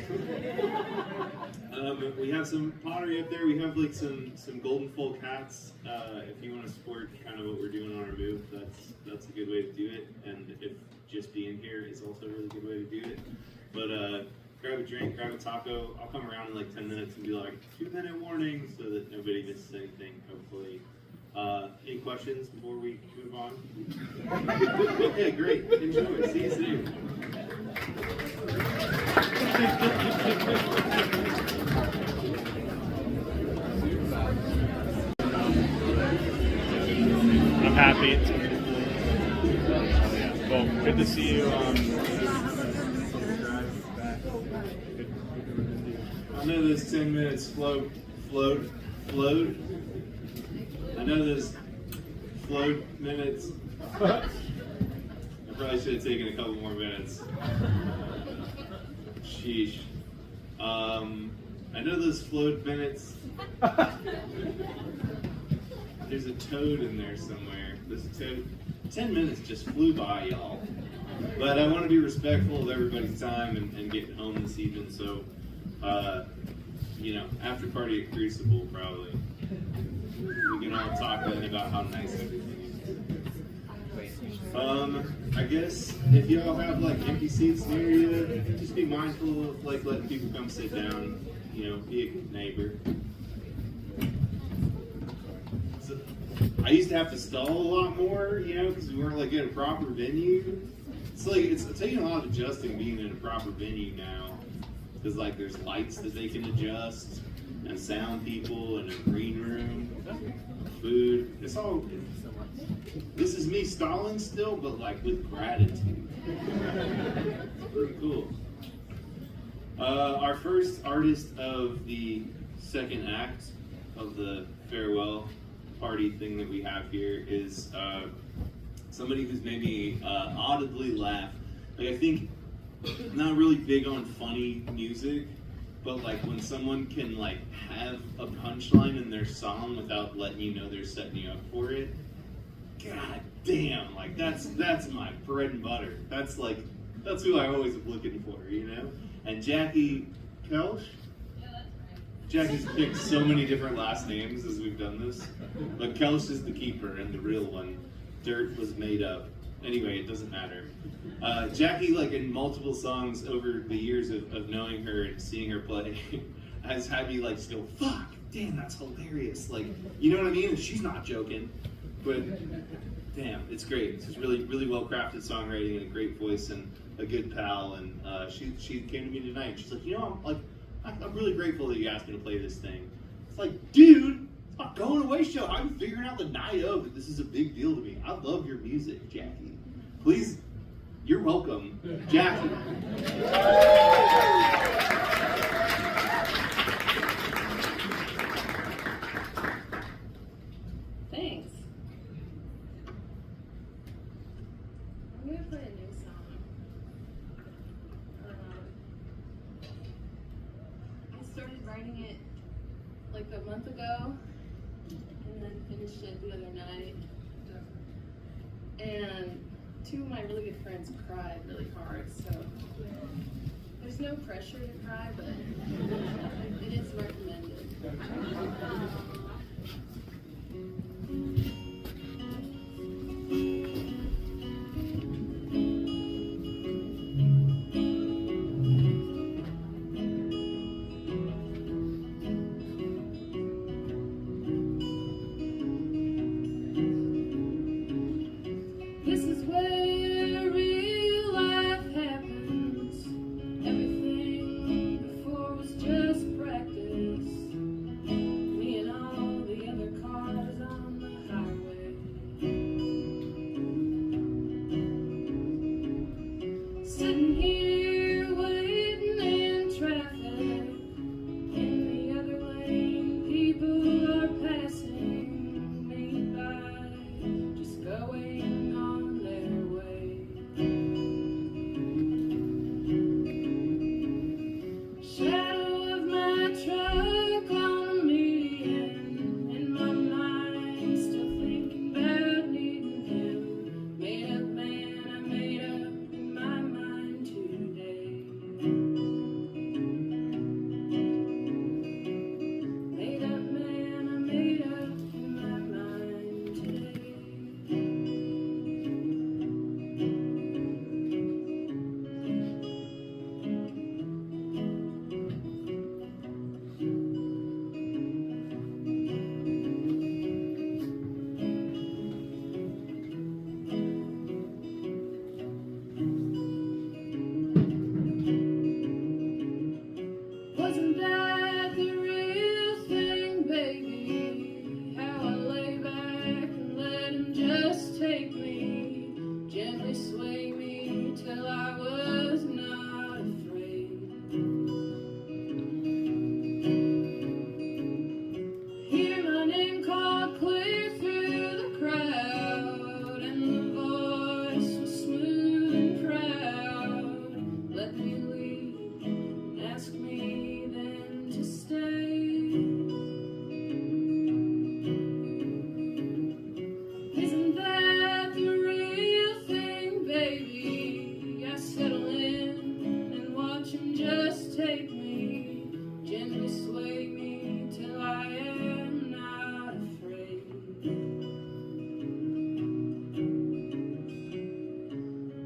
We have some pottery up there. We have like some golden folk hats. If you want to support kind of what we're doing on our move, that's a good way to do it. And if just being here is also a really good way to do it. But grab a drink, grab a taco. I'll come around in like 10 minutes and be like 2-minute warning so that nobody misses anything, hopefully. Any questions before we move on? Okay, great. Enjoy. See you soon. I'm happy. Well, good to see you. I know this 10 minutes float. I know this float minutes. I probably should have taken a couple more minutes. Sheesh. I know those float minutes. There's a toad in there somewhere. There's a toad. 10 minutes just flew by, y'all. But I want to be respectful of everybody's time and getting home this evening. So, after party at Crucible, probably. We can all talk then about how nice everything is. I guess if y'all have like empty seats near you, just be mindful of like letting people come sit down. You know, be a good neighbor. So, I used to have to stall a lot more, you know, because we weren't like in a proper venue. It's taking a lot of adjusting being in a proper venue now, because like there's lights that they can adjust, and sound people, and a green room, food. It's all. This is me stalling still, but like with gratitude. Pretty cool. Our first artist of the second act of the farewell party thing that we have here is somebody who's made me audibly laugh. Like, I think I'm not really big on funny music, but like when someone can like have a punchline in their song without letting you know they're setting you up for it, god damn, like that's my bread and butter. That's who I always am looking for, you know? And Jackie Kelch? Yeah, that's right. Jackie's picked so many different last names as we've done this, but Kelch is the keeper and the real one. Dirt was made up. Anyway, it doesn't matter. Jackie, like in multiple songs over the years of knowing her and seeing her play, has had me like still, fuck, damn, that's hilarious. Like, you know what I mean? And she's not joking, but damn, it's great. It's just really, really well crafted songwriting and a great voice and a good pal. And she came to me tonight. And she's like, you know, I'm really grateful that you asked me to play this thing. It's like, dude, it's my going away show. I'm figuring out the night of that this is a big deal to me. I love your music, Jackie. Please, you're welcome, Jackie. Thanks. I'm gonna play a new song. I started writing it like a month ago, and then finished it the other night. And two of my really good friends cried really hard, so there's no pressure to cry, but it is recommended. This is where real life happens. Everything before was just practice. Me and all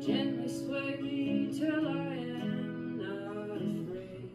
Gently sway me till I am not afraid.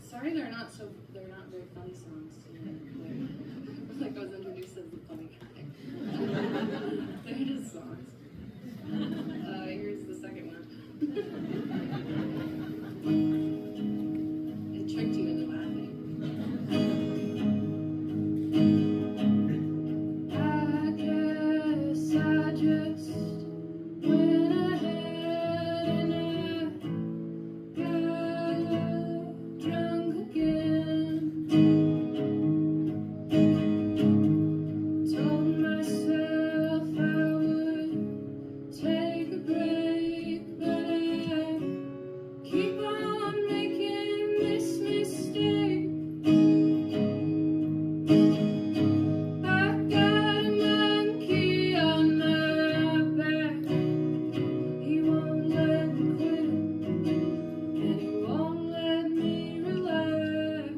Sorry, they're not very funny songs. Like I was introduced as the funny guy. They're just songs. Here's the second one. It tricked you into laughing. I guess I just went ahead and I got drunk again. Told myself I would take a break, but I keep on making this mistake. I got a monkey on my back. He won't let me quit, and he won't let me relax.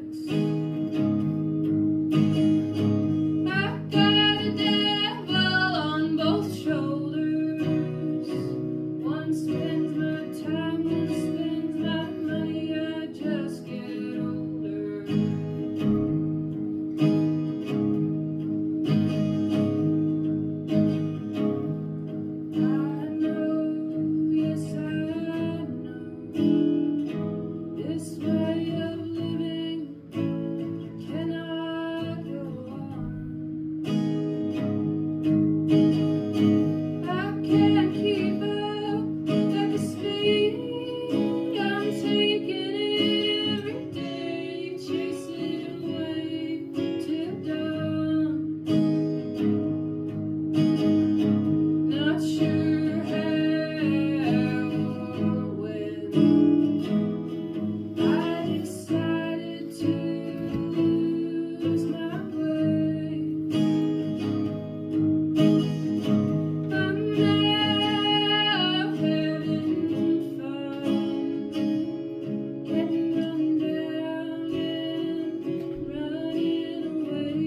I've got a devil on both shoulders. One spends my time, one spends my money. I just get older. I know, yes I know, this way of living cannot go on. I can't keep up at the speed I'm taking every day, chasing away till dawn. Not sure how or when I decided to lose my way. I'm now having fun, getting run down and running away.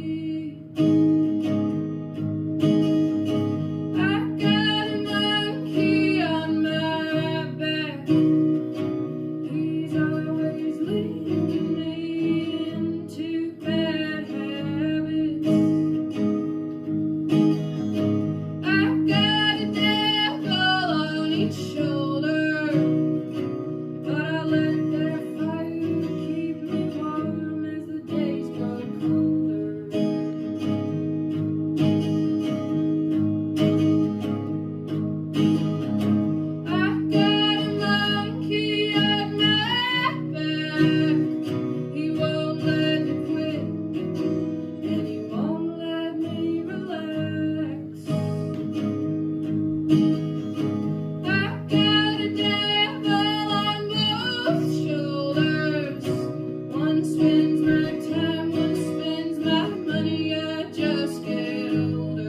I got a monkey on my back. He's always leading me into bad habits. I've got a devil on each shoulder, but I let that fire keep me warm as the days grow colder. I've got a monkey on my back. He won't let me quit, and he won't let me relax. I've got a devil on both shoulders. One spends my time, one spends my money. I just get older.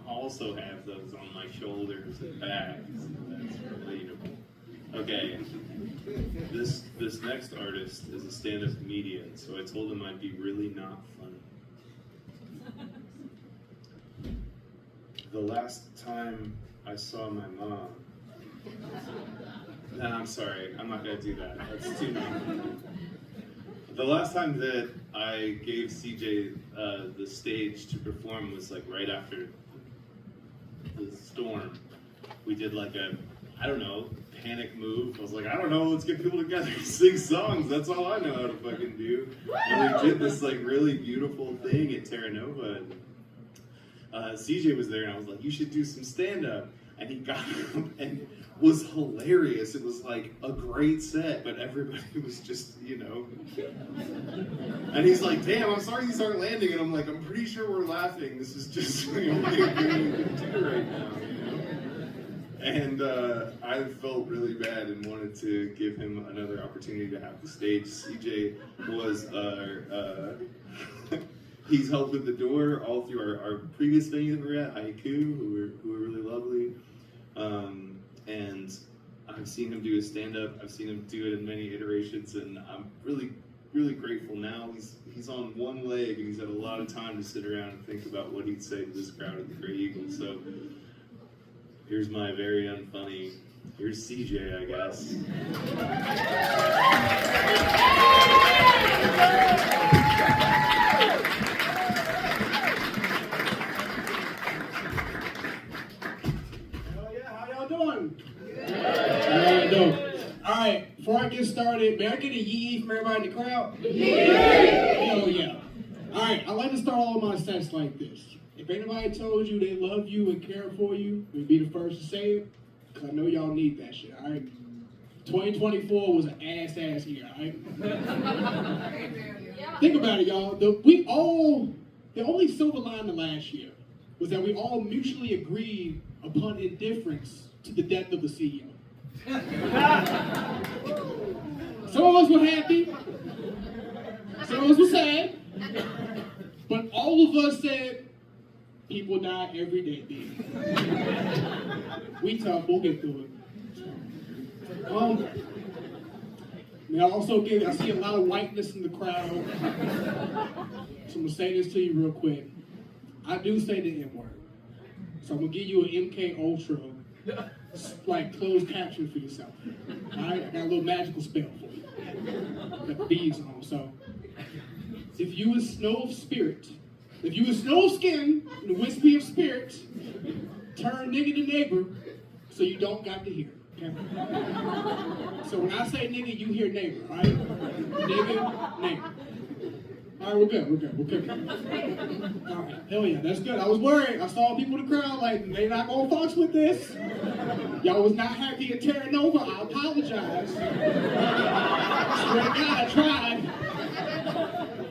Also have those on my shoulders and back, so that's relatable. Okay, this next artist is a stand-up comedian, so I told him I'd be really not funny. The last time I saw my mom. No, I'm sorry, I'm not gonna do that. That's too mean. The last time that I gave CJ the stage to perform was like right after the storm. We did like a I don't know, panic move. I was like, I don't know, let's get people together and sing songs. That's all I know how to fucking do. And we did this like really beautiful thing at Terra Nova. And CJ was there and I was like, you should do some stand-up. And he got up and was hilarious. It was like a great set, but everybody was just, you know. And he's like, damn, I'm sorry these aren't landing. And I'm like, I'm pretty sure we're laughing. This is just the only thing we can do right now, you know? And I felt really bad and wanted to give him another opportunity to have the stage. CJ was, he's helped with the door all through our previous venue that we were at, Haiku, who were really lovely. And I've seen him do his stand-up. I've seen him do it in many iterations, and I'm really, really grateful now. He's on one leg, and he's had a lot of time to sit around and think about what he'd say to this crowd at the Grey Eagle. So here's my very unfunny. Here's CJ, I guess. Alright, before I get started, may I get a yee from everybody in the crowd? Hell yeah. Alright, I like to start all of my sets like this. If anybody told you they love you and care for you, we'd be the first to say it, because I know y'all need that shit, alright? 2024 was an ass year, alright? Think about it, y'all. The only silver lining last year was that we all mutually agreed upon indifference to the death of the CEO. Some of us were happy, some of us were sad, but all of us said, people die every day, baby. We tough, we'll get through it. I see a lot of whiteness in the crowd, so I'm gonna say this to you real quick. I do say the N-word, so I'm gonna give you an MK Ultra like closed caption for yourself. Alright, I got a little magical spell for you. Got the beads on. So if you a snow of spirit, if you a snow of skin and a wispy of spirit, turn nigga to neighbor so you don't got to hear. Okay? So when I say nigga, you hear neighbor, alright? Nigga, neighbor. Alright, we're good. Alright, hell yeah, that's good. I was worried. I saw people in the crowd like, they not gonna fucks with this. Y'all was not happy at Terra Nova. I apologize. Swear to God, I tried.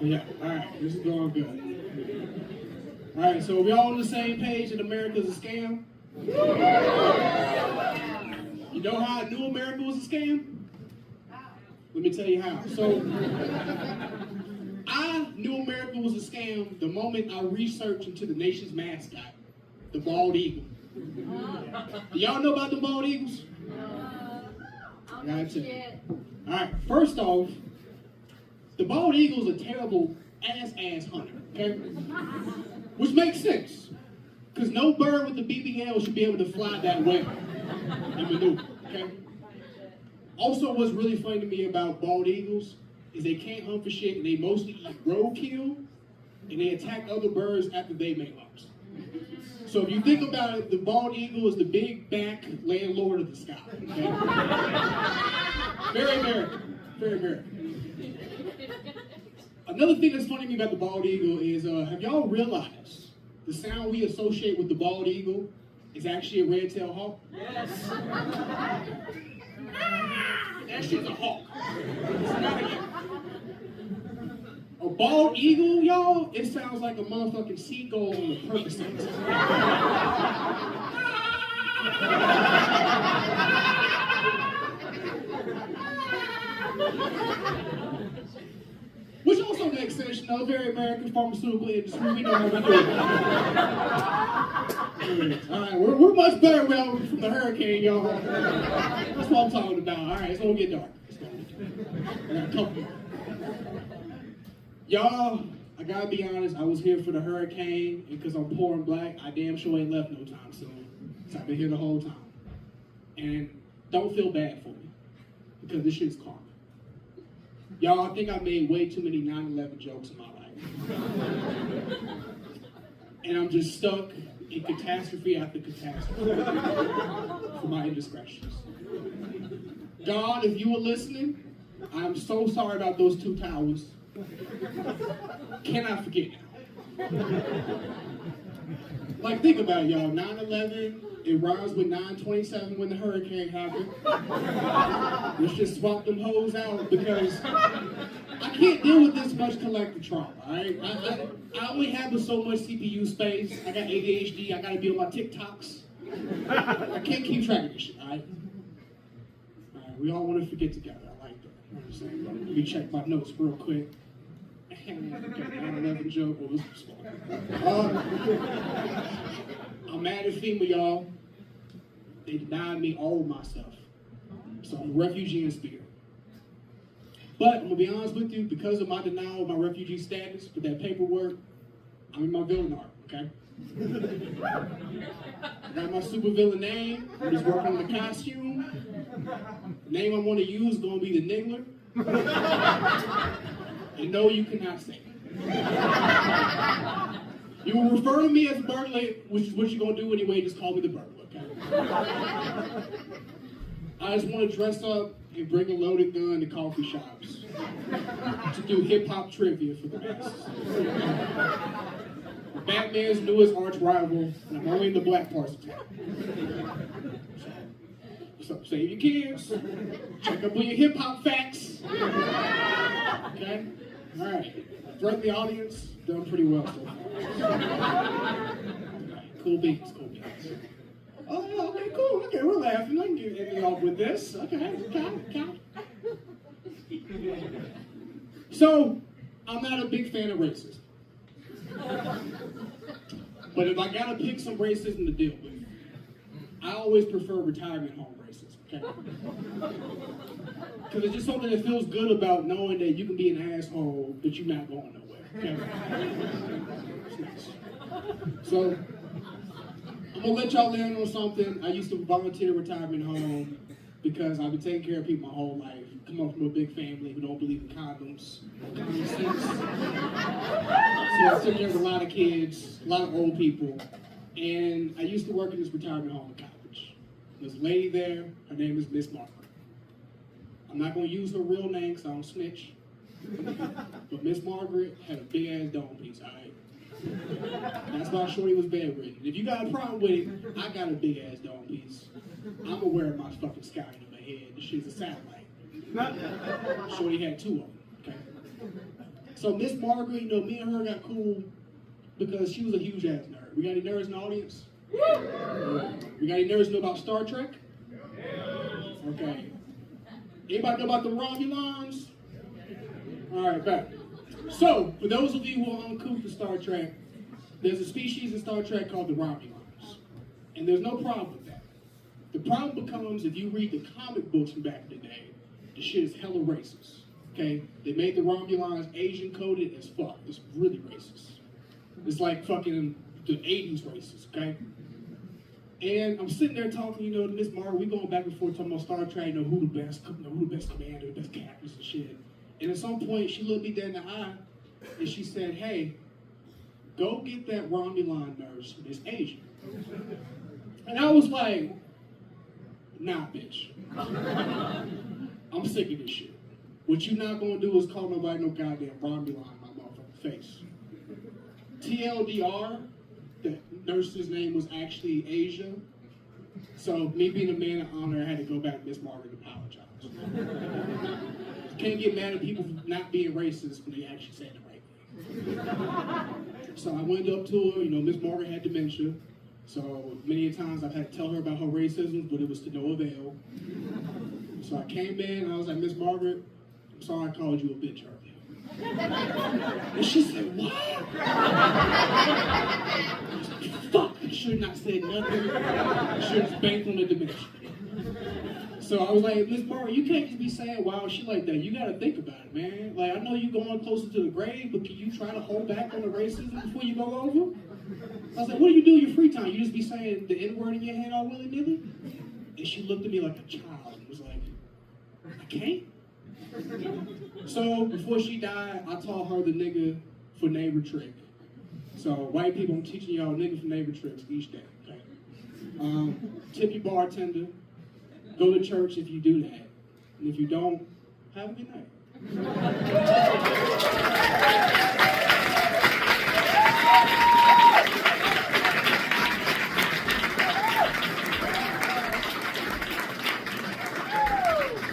Yeah, alright, this is going good. Alright, so are we all on the same page that America's a scam? You know how I knew America was a scam? Let me tell you how. So, I knew America was a scam the moment I researched into the nation's mascot, the bald eagle. Do y'all know about the bald eagles? I gotta tell you. Alright, first off, the bald eagle is a terrible ass hunter, okay? Which makes sense. Because no bird with a BBL should be able to fly that way and maneuver, okay? Also, what's really funny to me about bald eagles is they can't hunt for shit and they mostly eat roadkill and they attack other birds after they make humps. So if you think about it, the bald eagle is the big back landlord of the sky. Okay? Very American. Very American. Another thing that's funny to me about the bald eagle is, have y'all realized the sound we associate with the bald eagle is actually a red-tailed hawk? Yes. That shit's a hawk. A bald eagle, y'all, it sounds like a motherfucking seagull on the Percocet. Which also makes sense, you know, very American pharmaceutical industry. We know how we do it. All right, we're much better from the hurricane, y'all. That's what I'm talking about. All right, it's gonna get dark. I got a couple more. Y'all, I gotta be honest, I was here for the hurricane, and because I'm poor and black, I damn sure ain't left no time soon. So I've been here the whole time. And don't feel bad for me, because this shit's karma. Y'all, I think I made way too many 9/11 jokes in my life. And I'm just stuck in catastrophe after catastrophe for my indiscretions. God, if you were listening, I'm so sorry about those 2 towers. Can I forget now? Like, think about it, y'all. 9/11, it rhymes with 9/27 when the hurricane happened. Let's just swap them hoes out because I can't deal with this much collective trauma, all right? I only have so much CPU space. I got ADHD. I got to be on my TikToks. I can't keep track of this shit, all right? All right, we all want to forget together. I like that. You know what I'm saying? Let me check my notes real quick. 9/11 joke. Well, this was fun. I'm mad at FEMA, y'all. They denied me all of my stuff. So I'm a refugee in spirit. But I'm gonna be honest with you, because of my denial of my refugee status with that paperwork, I'm in my villain arc, okay? I got my super villain name. I'm just working on the costume. The name I'm gonna use is gonna be the Niggler. And no, you cannot say it. You will refer to me as a burglar, which is what you're gonna do anyway, just call me the burglar, okay? I just wanna dress up and bring a loaded gun to coffee shops to do hip-hop trivia for the masses. Batman's newest arch rival, and I'm only in the black parts of town. So save your kids, check up on your hip-hop facts. Okay? All right. Throughout the audience, done pretty well so far. Cool beats, cool beats. Oh, yeah, okay, cool. Okay, we're laughing. I can get any off with this. Okay. So, I'm not a big fan of racism. But if I gotta pick some racism to deal with, I always prefer retirement home racism, okay? Because it's just something that feels good about knowing that you can be an asshole, but you're not going nowhere, okay? It's nice. So, I'm gonna let y'all in on something. I used to volunteer retirement home because I've been taking care of people my whole life. Come up from a big family who don't believe in condoms. Common sense. So I took care of a lot of kids, a lot of old people. And I used to work in this retirement home in college. There's a lady there, her name is Miss Margaret. I'm not gonna use her real name because I don't snitch. But Miss Margaret had a big ass dome piece, all right? That's why Shorty was bedridden. If you got a problem with it, I got a big ass dome piece. I'm gonna wear my fucking sky on my head. This shit's a satellite. Shorty had 2 of them, okay? So Miss Margaret, you know, me and her got cool because she was a huge ass nerd. We got any nerds in the audience? We got any nerds who know about Star Trek? Okay. Anybody know about the Romulans? All right, back. So, for those of you who are uncouth to Star Trek, there's a species in Star Trek called the Romulans. And there's no problem with that. The problem becomes if you read the comic books from back in the day, the shit is hella racist. Okay? They made the Romulans Asian coded as fuck. It's really racist. It's like fucking the 80s racist, okay? And I'm sitting there talking, you know, to Miss Margaret, we going back and forth talking about Star Trek, you know, who the best commander, the best captains and shit. And at some point, she looked me dead in the eye, and she said, hey, go get that Romulan nurse who's Asian. And I was like, nah, bitch. I'm sick of this shit. What you not gonna do is call nobody no goddamn Romulan in my motherfucking face. TLDR, the nurse's name was actually Asia. So me being a man of honor, I had to go back to Miss Margaret and apologize. Can't get mad at people for not being racist when they actually said the right thing. So I went up to her, you know, Miss Margaret had dementia. So many times I've had to tell her about her racism, but it was to no avail. So I came in and I was like, Miss Margaret, I'm sorry I called you a bitch earlier. And she said, what? I was like, fuck, I should not said nothing. I should have banked on the dementia. So I was like, Miss Margaret, you can't just be saying wild shit like that. You gotta think about it, man. Like, I know you're going closer to the grave, but can you try to hold back on the racism before you go over? I was like, what do you do in your free time? You just be saying the N-word in your head all willy-nilly? And she looked at me like a child and was like, I can't? So before she died, I taught her the nigga for neighbor trick. So white people, I'm teaching y'all nigga from neighbor tricks each day. Okay? Tip your bartender. Go to church if you do that. And if you don't, have a good night.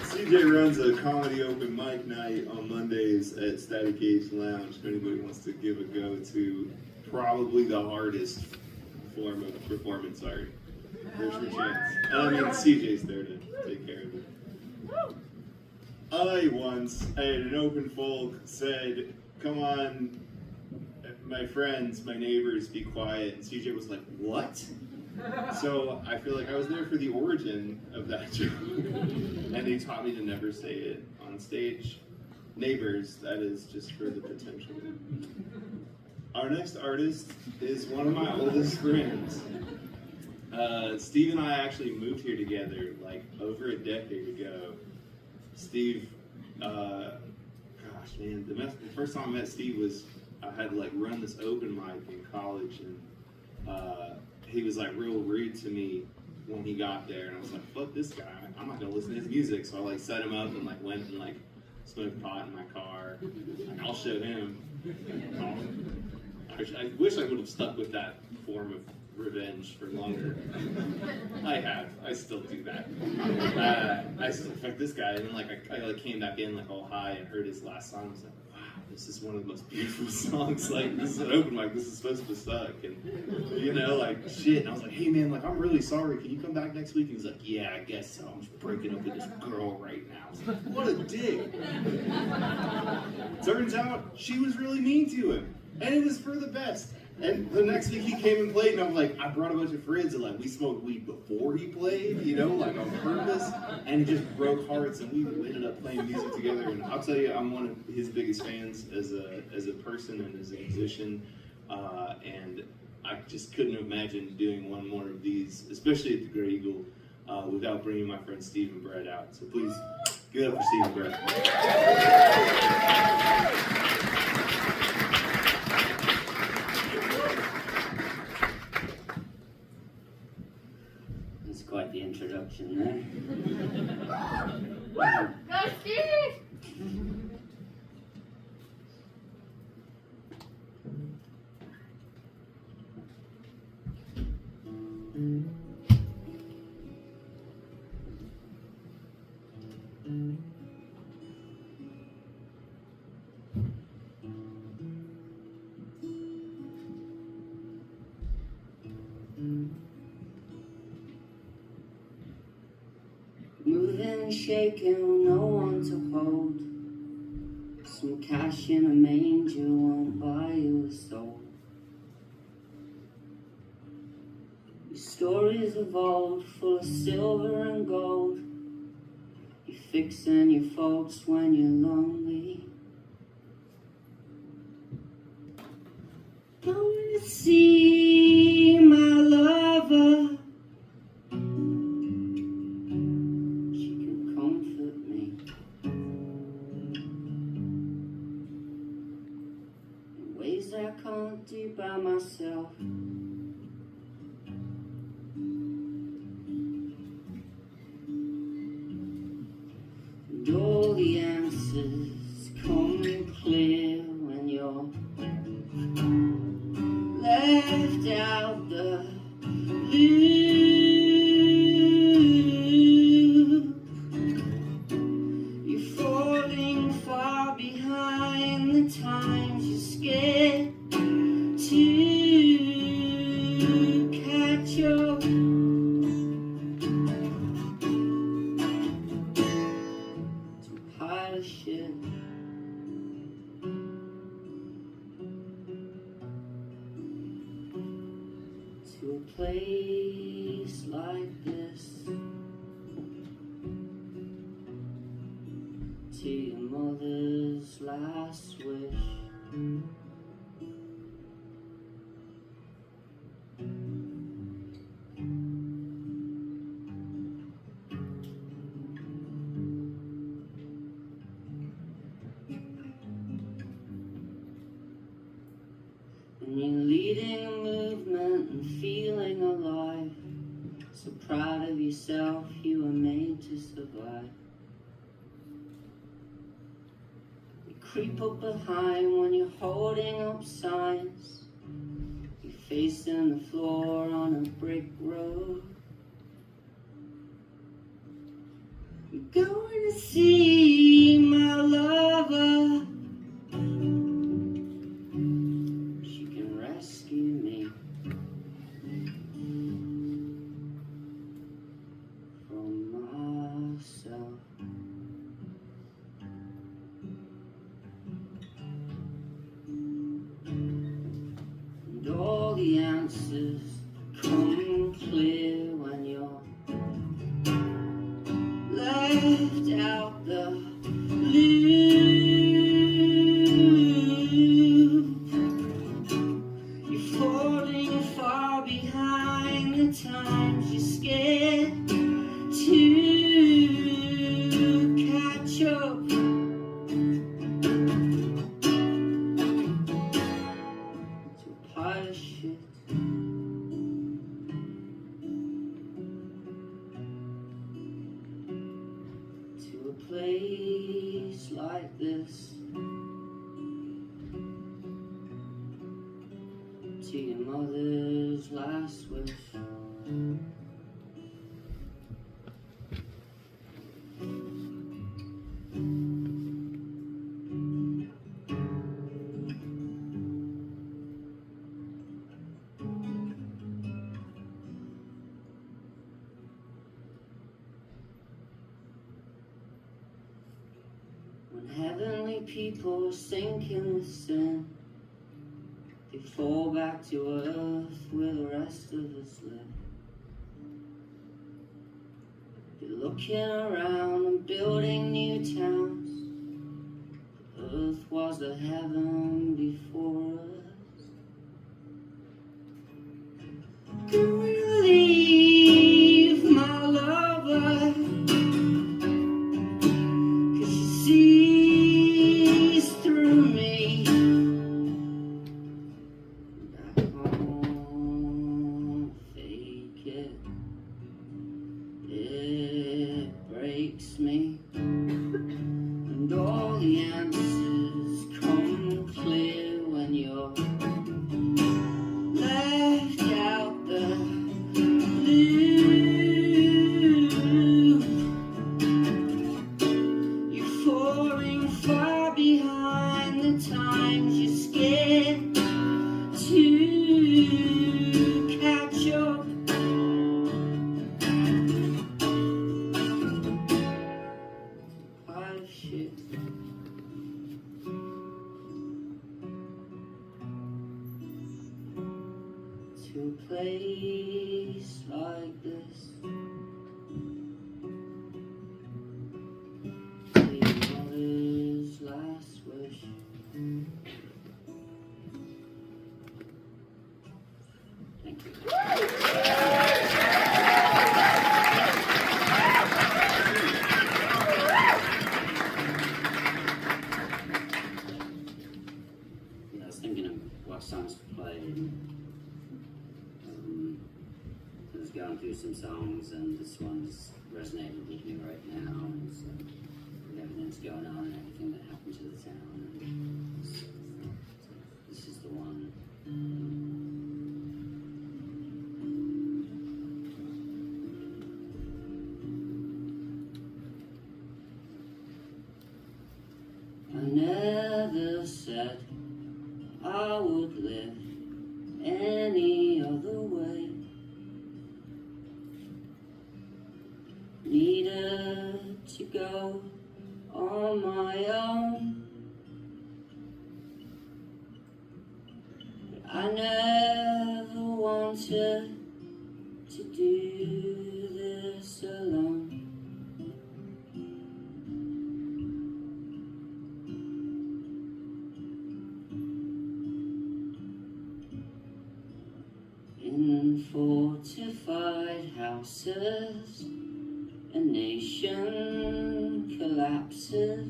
CJ runs a comedy open mic night on Mondays at Static Age Lounge. If anybody wants to give a go to probably the hardest form of performance art, there's your chance. And I mean, CJ's there to take care of it. I once at an open folk said, "Come on, my friends, my neighbors, be quiet." And CJ was like, "What?" So I feel like I was there for the origin of that joke. And they taught me to never say it on stage. Neighbors, that is just for the potential. Our next artist is one of my oldest friends. Steve and I actually moved here together like over a decade ago. Steve, gosh man, the first time I met Steve was I had to like run this open mic in college, and he was like real rude to me when he got there, and I was like, fuck this guy, I'm not gonna listen to his music. So I like set him up and like went and like smoked pot in my car. Like, I'll show him. I wish I would have stuck with that form of revenge for longer. I still do that. I still fuck this guy, and then like I like came back in like all high and heard his last song. I was like, wow, this is one of the most beautiful songs. Like, this is an open mic, this is supposed to suck, and you know, like shit. And I was like, hey man, like I'm really sorry. Can you come back next week? And he's like, yeah, I guess so. I'm just breaking up with this girl right now. I was like, what a dick. Turns out she was really mean to him, and it was for the best. And the next week he came and played, and I'm like, I brought a bunch of friends, and like we smoked weed before he played, you know, like on purpose, and it just broke hearts, and we ended up playing music together. And I'll tell you, I'm one of his biggest fans as a person and as a musician, and I just couldn't imagine doing one more of these, especially at the Grey Eagle, without bringing my friend Steve and Brett out. So please give it up for Steve and Brett. Quite the introduction there. Go, Steve! Moving, shaking, no one to hold. Some cash in a manger won't buy you a soul. Your stories of old, full of silver and gold. You're fixing your folks when you're lonely. Going to see my lover. I can't do by myself. And all the answers come clear when you're left out the loop. You're falling far behind the times you're scared to catch up. To a pile of shit. To a place like this. To your mother's last wish. And you leave leading a movement and feeling alive. So proud of yourself, you were made to survive. You creep up behind when you're holding up signs. You're facing the floor on a brick road. You're going to see my lover. She can rescue me from myself. And all the answers come clear when you're left out the loop. You're falling far behind the times you're scared to catch up. To a pile of shit. To a place like this. To your mother's last wish. When heavenly people sink in the sin, they fall back to earth where the rest of us live. They're looking around and building new towns. Earth was the heaven before us. Going to leave my lover, 'cause she sees through me. I can't fake it. It breaks me. And all the answers come clear when you're left out the loop. You're falling far behind the times you're scared to catch up. Pile of shit. To a place like this. To your mother's last wish. Thank you. I was thinking of what songs to play. I was going through some songs, and this one's resonated with me right now. And so, with everything that's going on and everything that happened to the town, and so this is the one. I never said I would live any other way. Needed to go on my own. But I never wanted to do this alone. In fortified houses, a nation collapses.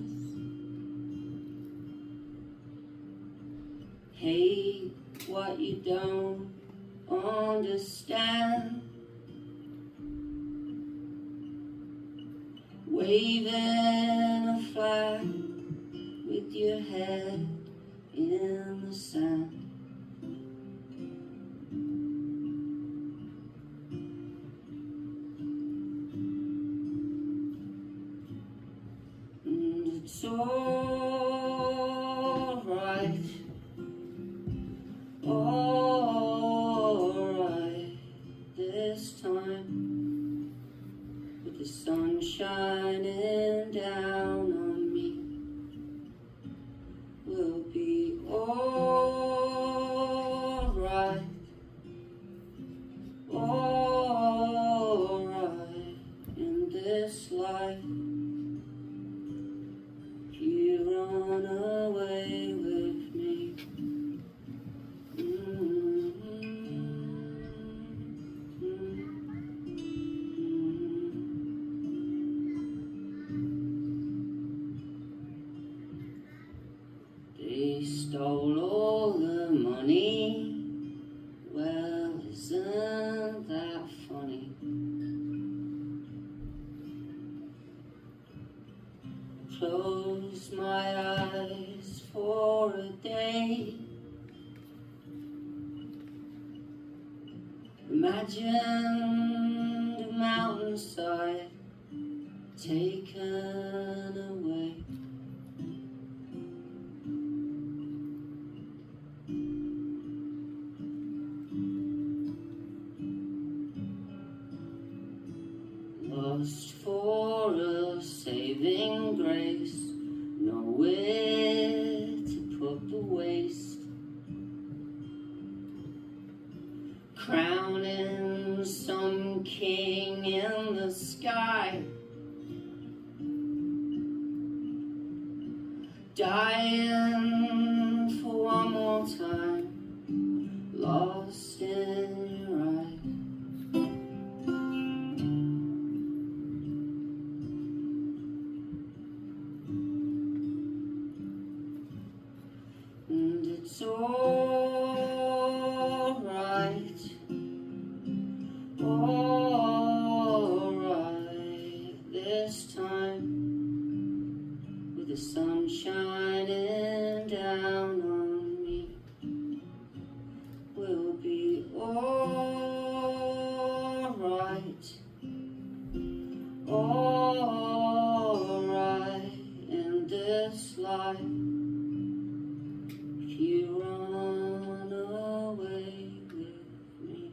Hate what you don't understand. Waving a flag with your head in the sand. And it's alright, alright this time, with the sun shining down on me. We'll be alright, alright in this life. If you run away with me. They stole all the money. Well, isn't that funny? Close my eyes for a day. Imagine the mountainside taken away. Lost for a saving grace, nowhere to put the waste. Crowning some king in the sky, dying for one more time, lost in your eyes. And it's alright, alright this time, with the sun shining down on me. We'll be alright, alright in this life. If you run away with me.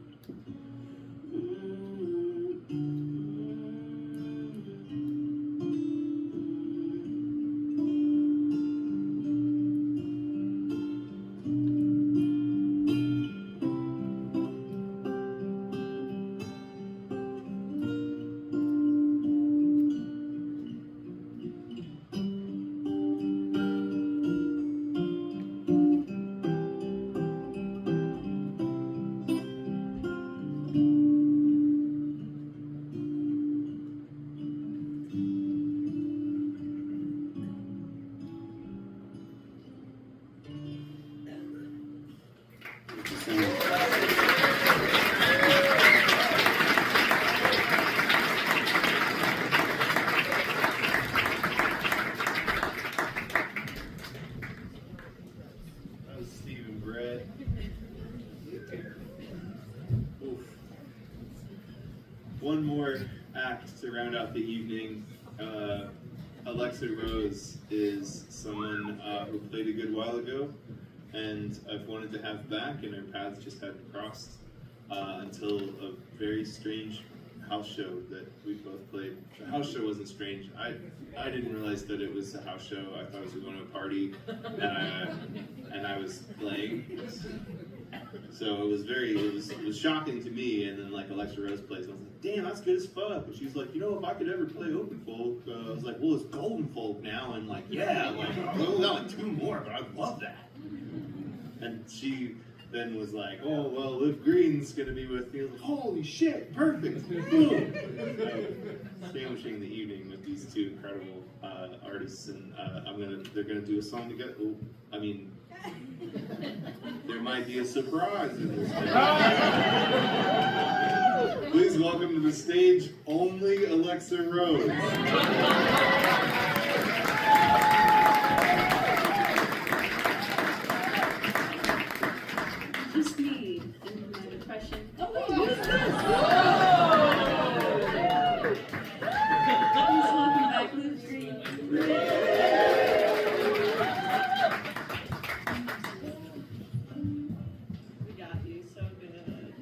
That was Steve and Brett. Oof. One more act to round out the evening. Alexa Rose is someone who played a good while ago, and I've wanted to have back, and our paths just hadn't crossed until a very strange house show that we both played. The house show wasn't strange. I didn't realize that it was a house show. I thought I was going to a party, and I was playing. So it was shocking to me. And then like Alexa Rose plays, I was like, damn, that's good as fuck. And she's like, you know, if I could ever play open folk, I was like, well, it's golden folk now, and like, yeah, like I only got like 2 more, but I love that. And she then was like, oh, well, Liv Green's gonna be with me. I was like, holy shit, perfect. Boom. Sandwiching the evening with these 2 incredible artists, and they're gonna do a song together. Oh, I mean, they're might be a surprise in this case. Please welcome to the stage only Alexa Rose. Just me and my depression. Oh wait, what is this? Please welcome back Luke Green. We got you so good.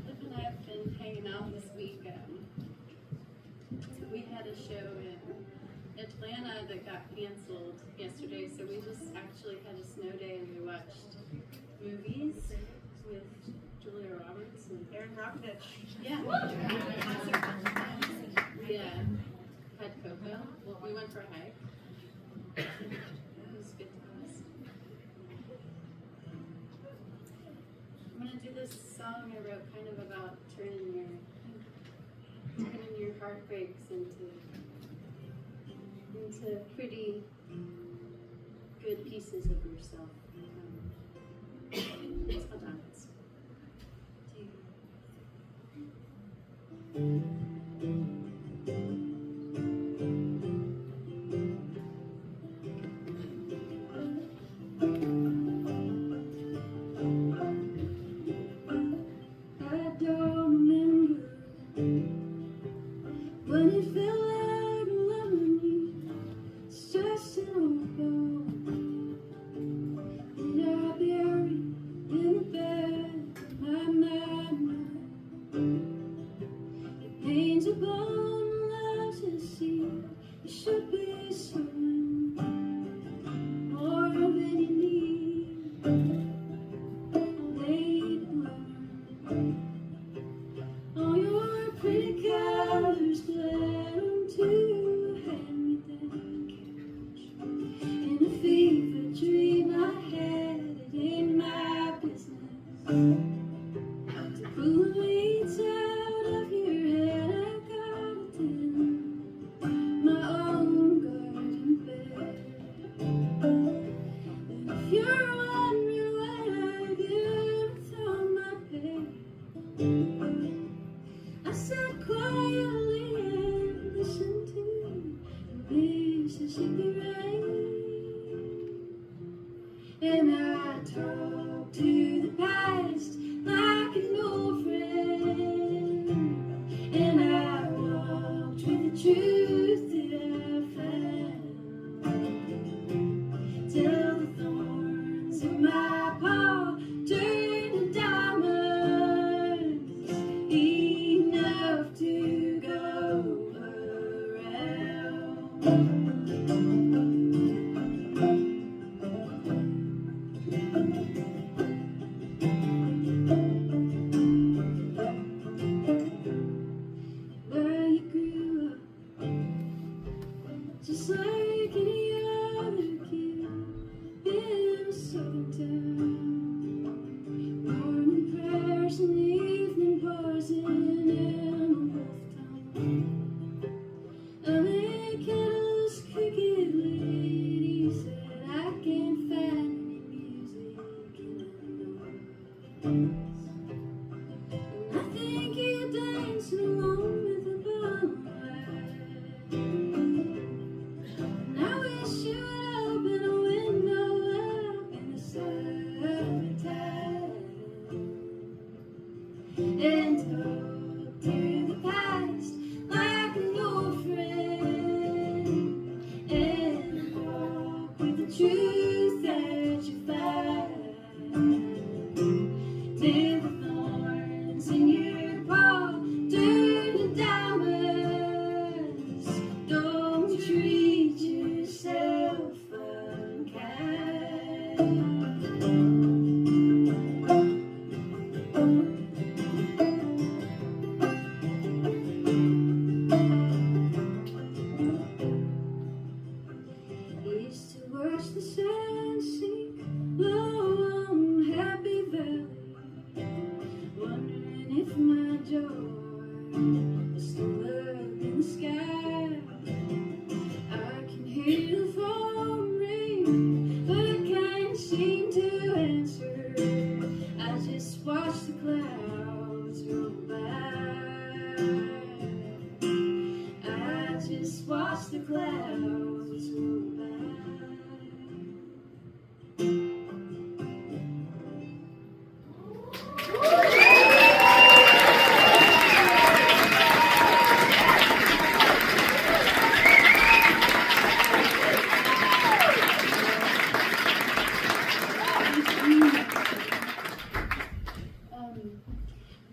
Luke and I have been hanging out this week. We had a show in Atlanta that got canceled yesterday, so we just actually had a snow day and we watched movies with Julia Roberts and Aaron Brockovich. yeah. We had cocoa. We went for a hike. It was good times. I'm gonna do this song I wrote kind of about turning your heartbreaks into pretty good pieces of yourself. Hold on. I don't remember when it felt like loving you, stressing over. And I buried in the bed, my mind. It pains a bone, loves to see. You should be someone more than you need. Late blonde. All your pretty colors blend to hand-me-down couch. In a fever dream I had, it ain't my business to pull the weeds out of your head. I got it in my own garden bed. And if you're wondering what I do with all my pain, I sat quietly and listened to Mississippi rain. And I talked to the past like an old friend. And I walked with the truth that I found. Till the thorns in my paw turned to diamonds, enough to go around. Where you grew up, just like any other kid in a southern town. Morning prayers and evening pausing in a wolf town. A Minneapolis cricket lady said, I can't find any music in the noise. I think you're dancing along with the bonfire. And I wish you would open a window up in the summertime and talk to the past like an old friend, and walk with the truth that you find. Till the thorns in your paw turn to diamonds. Don't treat yourself used to watch the sun sink low on Happy Valley, wondering if my joy was still up in the sky. I can hear phone ring, but I can't seem to answer. I just watch the clouds roll by. I just watch the clouds roll by.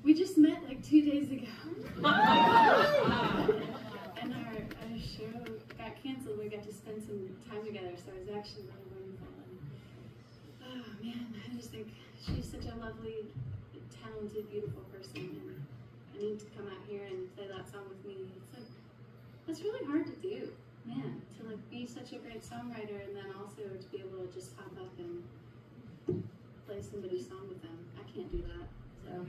We just met like 2 days ago. And our show got canceled. We got to spend some time together, so it was actually really wonderful. And, oh man, I just think she's such a lovely, talented, beautiful person. And I need to come out here and play that song with me. It's like, that's really hard to do, man, to like be such a great songwriter and then also to be able to just pop up and play somebody's song with them. I can't do that, so.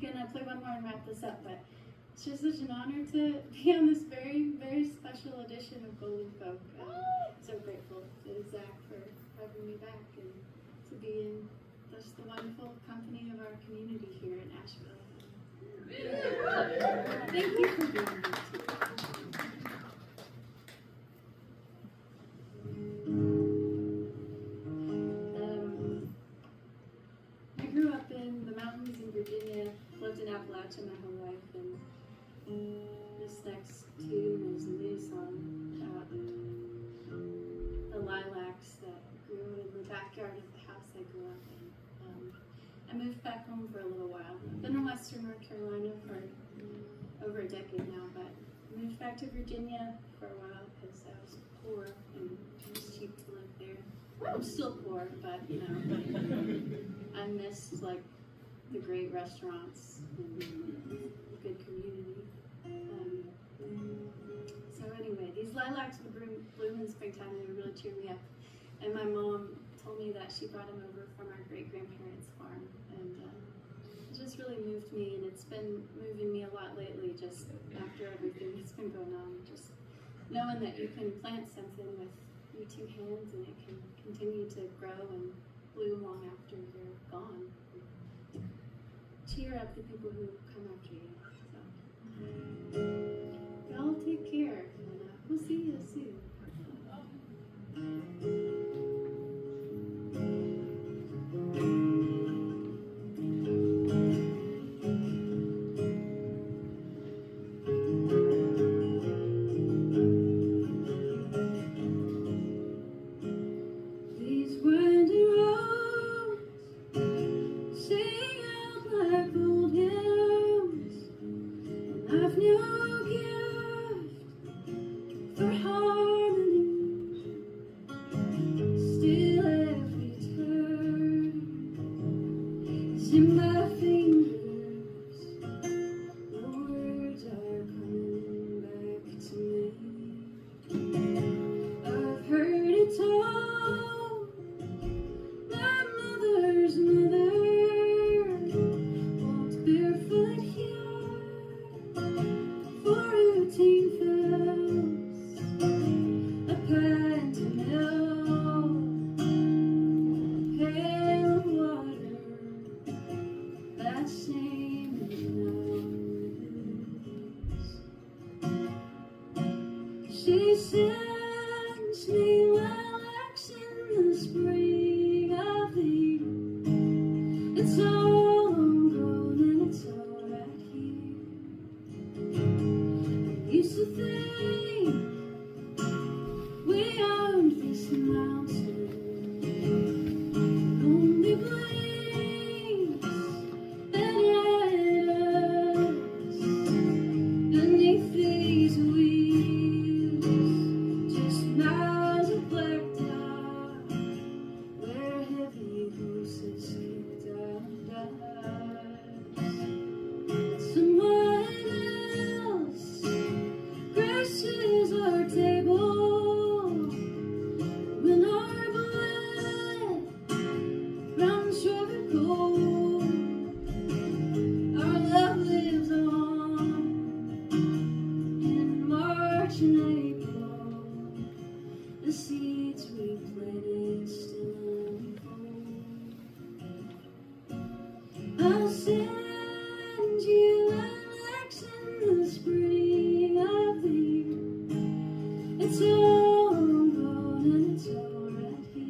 Gonna play one more and wrap this up, but it's just such an honor to be on this very, very special edition of Golden Folk. So grateful to Zach for having me back and to be in just the wonderful company of our community here in Asheville. Thank you for being here too. I grew up in the mountains in Virginia, lived in Appalachia my whole life, and this next tune is a new song about the lilacs that grew in the backyard of the house I grew up in. I moved back home for a little while. I've been in Western North Carolina for over a decade now, but moved back to Virginia for a while because I was poor and it was cheap to live there. I'm still poor, but you know, I missed like the great restaurants and good community. So anyway, these lilacs would bloom in springtime and they would really cheer me up. And my mom told me that she brought them over from our great-grandparents' farm, and it just really moved me, and it's been moving me a lot lately just after everything that's been going on. Just knowing that you can plant something with your two hands and it can continue to grow and bloom long after you're gone. Cheer up the people who come after you. So, y'all take care, and we'll see you soon. These winding roads sing out like old hymns, and I've no gift for harmony. Still every turn is in my fingers. The words are coming back to me. I've heard it told, my mother's mother walked barefoot here for routine fills, a pint of milk, a pail of water, that same as she sends me lilacs in the spring of the year. It's all homegrown and it's all right here. I used to think we owned this mountain, only blaze that light us beneath these wheels, just miles of black March and April, the seeds we planted still unfold. I'll send you lilacs in the spring of the year. It's all gone and it's all right here.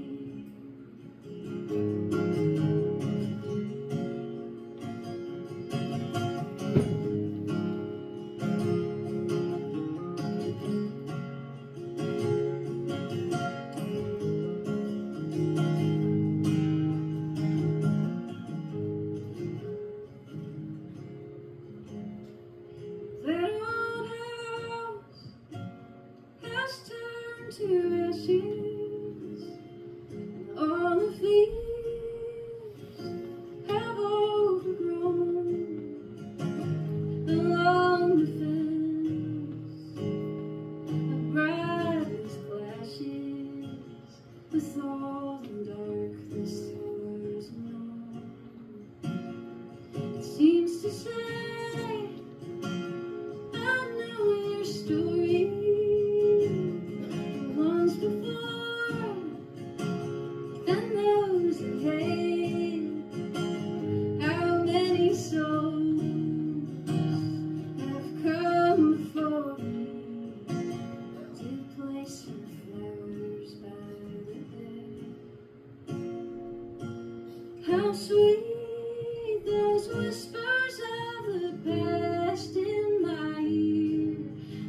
That old house has turned to ashes, and all the fields have overgrown. Along the fence, a brightness flashes with all the dark the stars know. It seems to say, I know your story once before, and those ahead. How many souls have come before me to place your flowers by the bed? How sweet those whispers of the past in my ear.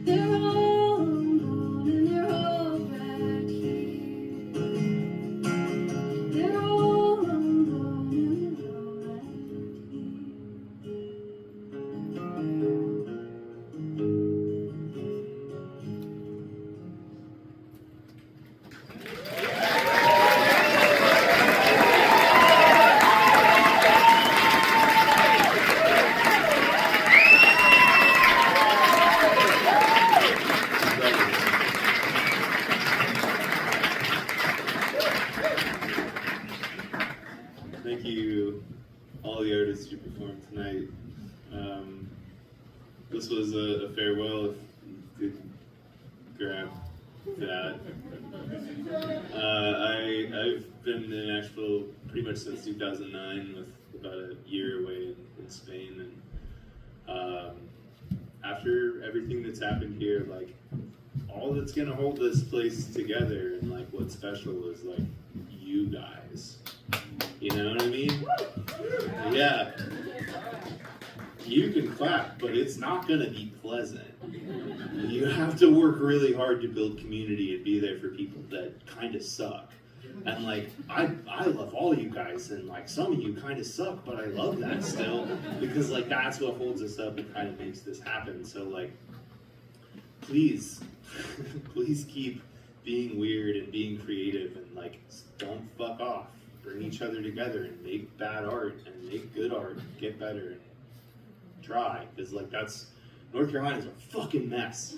They're all gone and they're all right here. They're all gone and they're all right Thank you, all the artists who performed tonight. This was a farewell, if you could grab that. I've been in Asheville pretty much since 2009, with about a year away in Spain. And after everything that's happened here, like, all that's gonna hold this place together and like what's special is like you guys. You know what I mean? Yeah. You can clap, but it's not gonna be pleasant. You have to work really hard to build community and be there for people that kind of suck. And like, I love all you guys, and like some of you kind of suck, but I love that still, because like that's what holds us up and kind of makes this happen. So like, please, please keep being weird and being creative, and like, don't fuck off. Bring each other together and make bad art and make good art, get better, and try, because like that's, North Carolina's a fucking mess.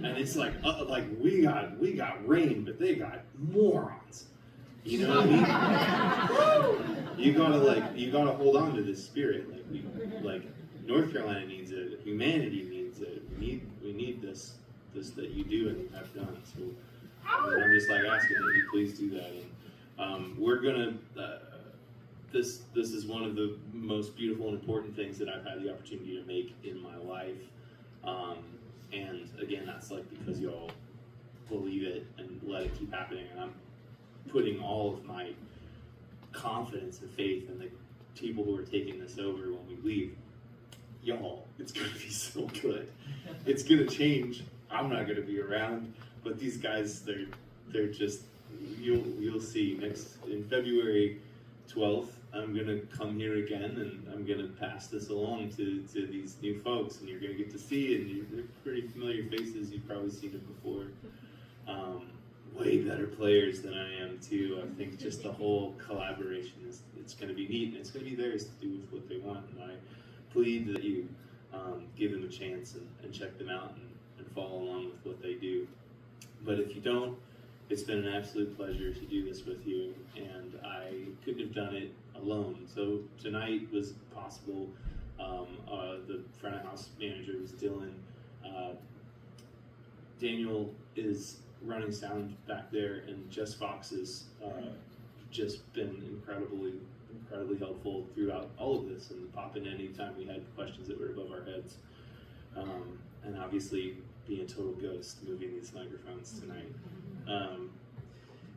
And it's like we got rain, but they got morons. You know what I mean? You gotta hold on to this spirit. Like North Carolina needs it. Humanity needs it. We need this that you do and have done. So I'm just like asking that you please do that. And we're gonna. This is one of the most beautiful and important things that I've had the opportunity to make in my life. And again, that's like because y'all believe it and let it keep happening. And I'm putting all of my confidence and faith in the people who are taking this over when we leave. Y'all, it's gonna be so good. It's gonna change. I'm not gonna be around, but these guys, they're just, you'll see in February 12th, I'm gonna come here again and I'm gonna pass this along to these new folks, and you're gonna get to see it, and they're pretty familiar faces. You've probably seen it before. Way better players than I am too. I think just the whole collaboration it's gonna be neat, and it's gonna be theirs to do with what they want. And I plead that you give them a chance and check them out and follow along with what they do. But if you don't, it's been an absolute pleasure to do this with you, and I couldn't have done it alone. So tonight was possible. The front of house manager was Dylan. Daniel is running sound back there, and Jess Fox has just been incredibly helpful throughout all of this, and popping in anytime we had questions that were above our heads. And obviously being a total ghost moving these microphones tonight.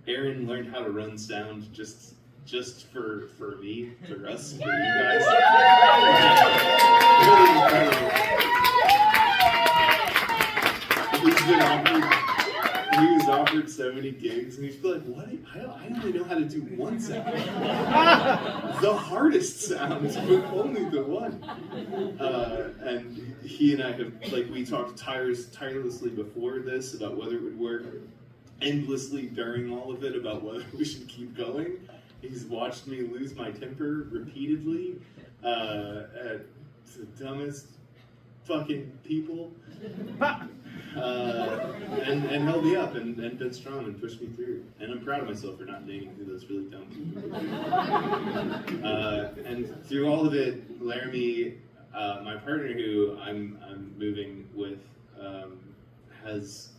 Aaron learned how to run sound just for me, for us, for you guys. Really incredible. He was offered so many gigs, and he's like, "What? I only know how to do one sound, the hardest sound, but only the one." And he and I have, like, we talked tirelessly before this about whether it would work, endlessly during all of it about whether we should keep going. He's watched me lose my temper repeatedly at the dumbest fucking people. And held me up and been strong and pushed me through. And I'm proud of myself for not dating those really dumb people. And through all of it, Laramie, my partner who I'm moving with, has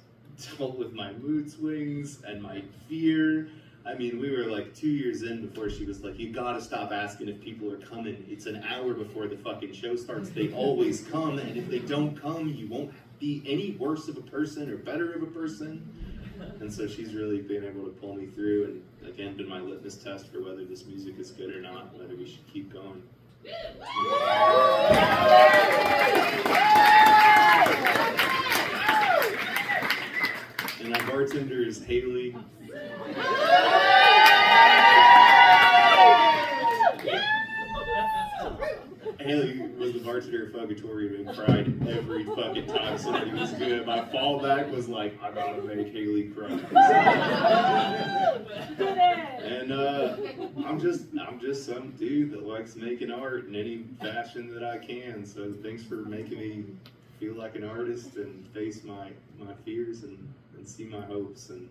dealt with my mood swings and my fear. I mean, we were like 2 years in before she was like, "You gotta stop asking if people are coming. It's an hour before the fucking show starts. They always come, and if they don't come, you won't be any worse of a person or better of a person." And so she's really been able to pull me through, and again, been my litmus test for whether this music is good or not, whether we should keep going. And our bartender is Haley. Haley was the bartender of Fugatory and cried every fucking time somebody was good. My fallback was like, I gotta make Haley cry. And I'm just some dude that likes making art in any fashion that I can. So thanks for making me feel like an artist and face my fears and see my hopes. And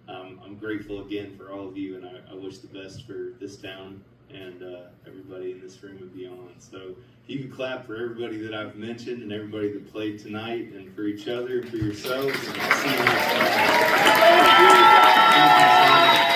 I'm grateful again for all of you, and I wish the best for this town and everybody in this room and beyond. So if you can clap for everybody that I've mentioned and everybody that played tonight, and for each other and for yourselves. And I'll see you next time.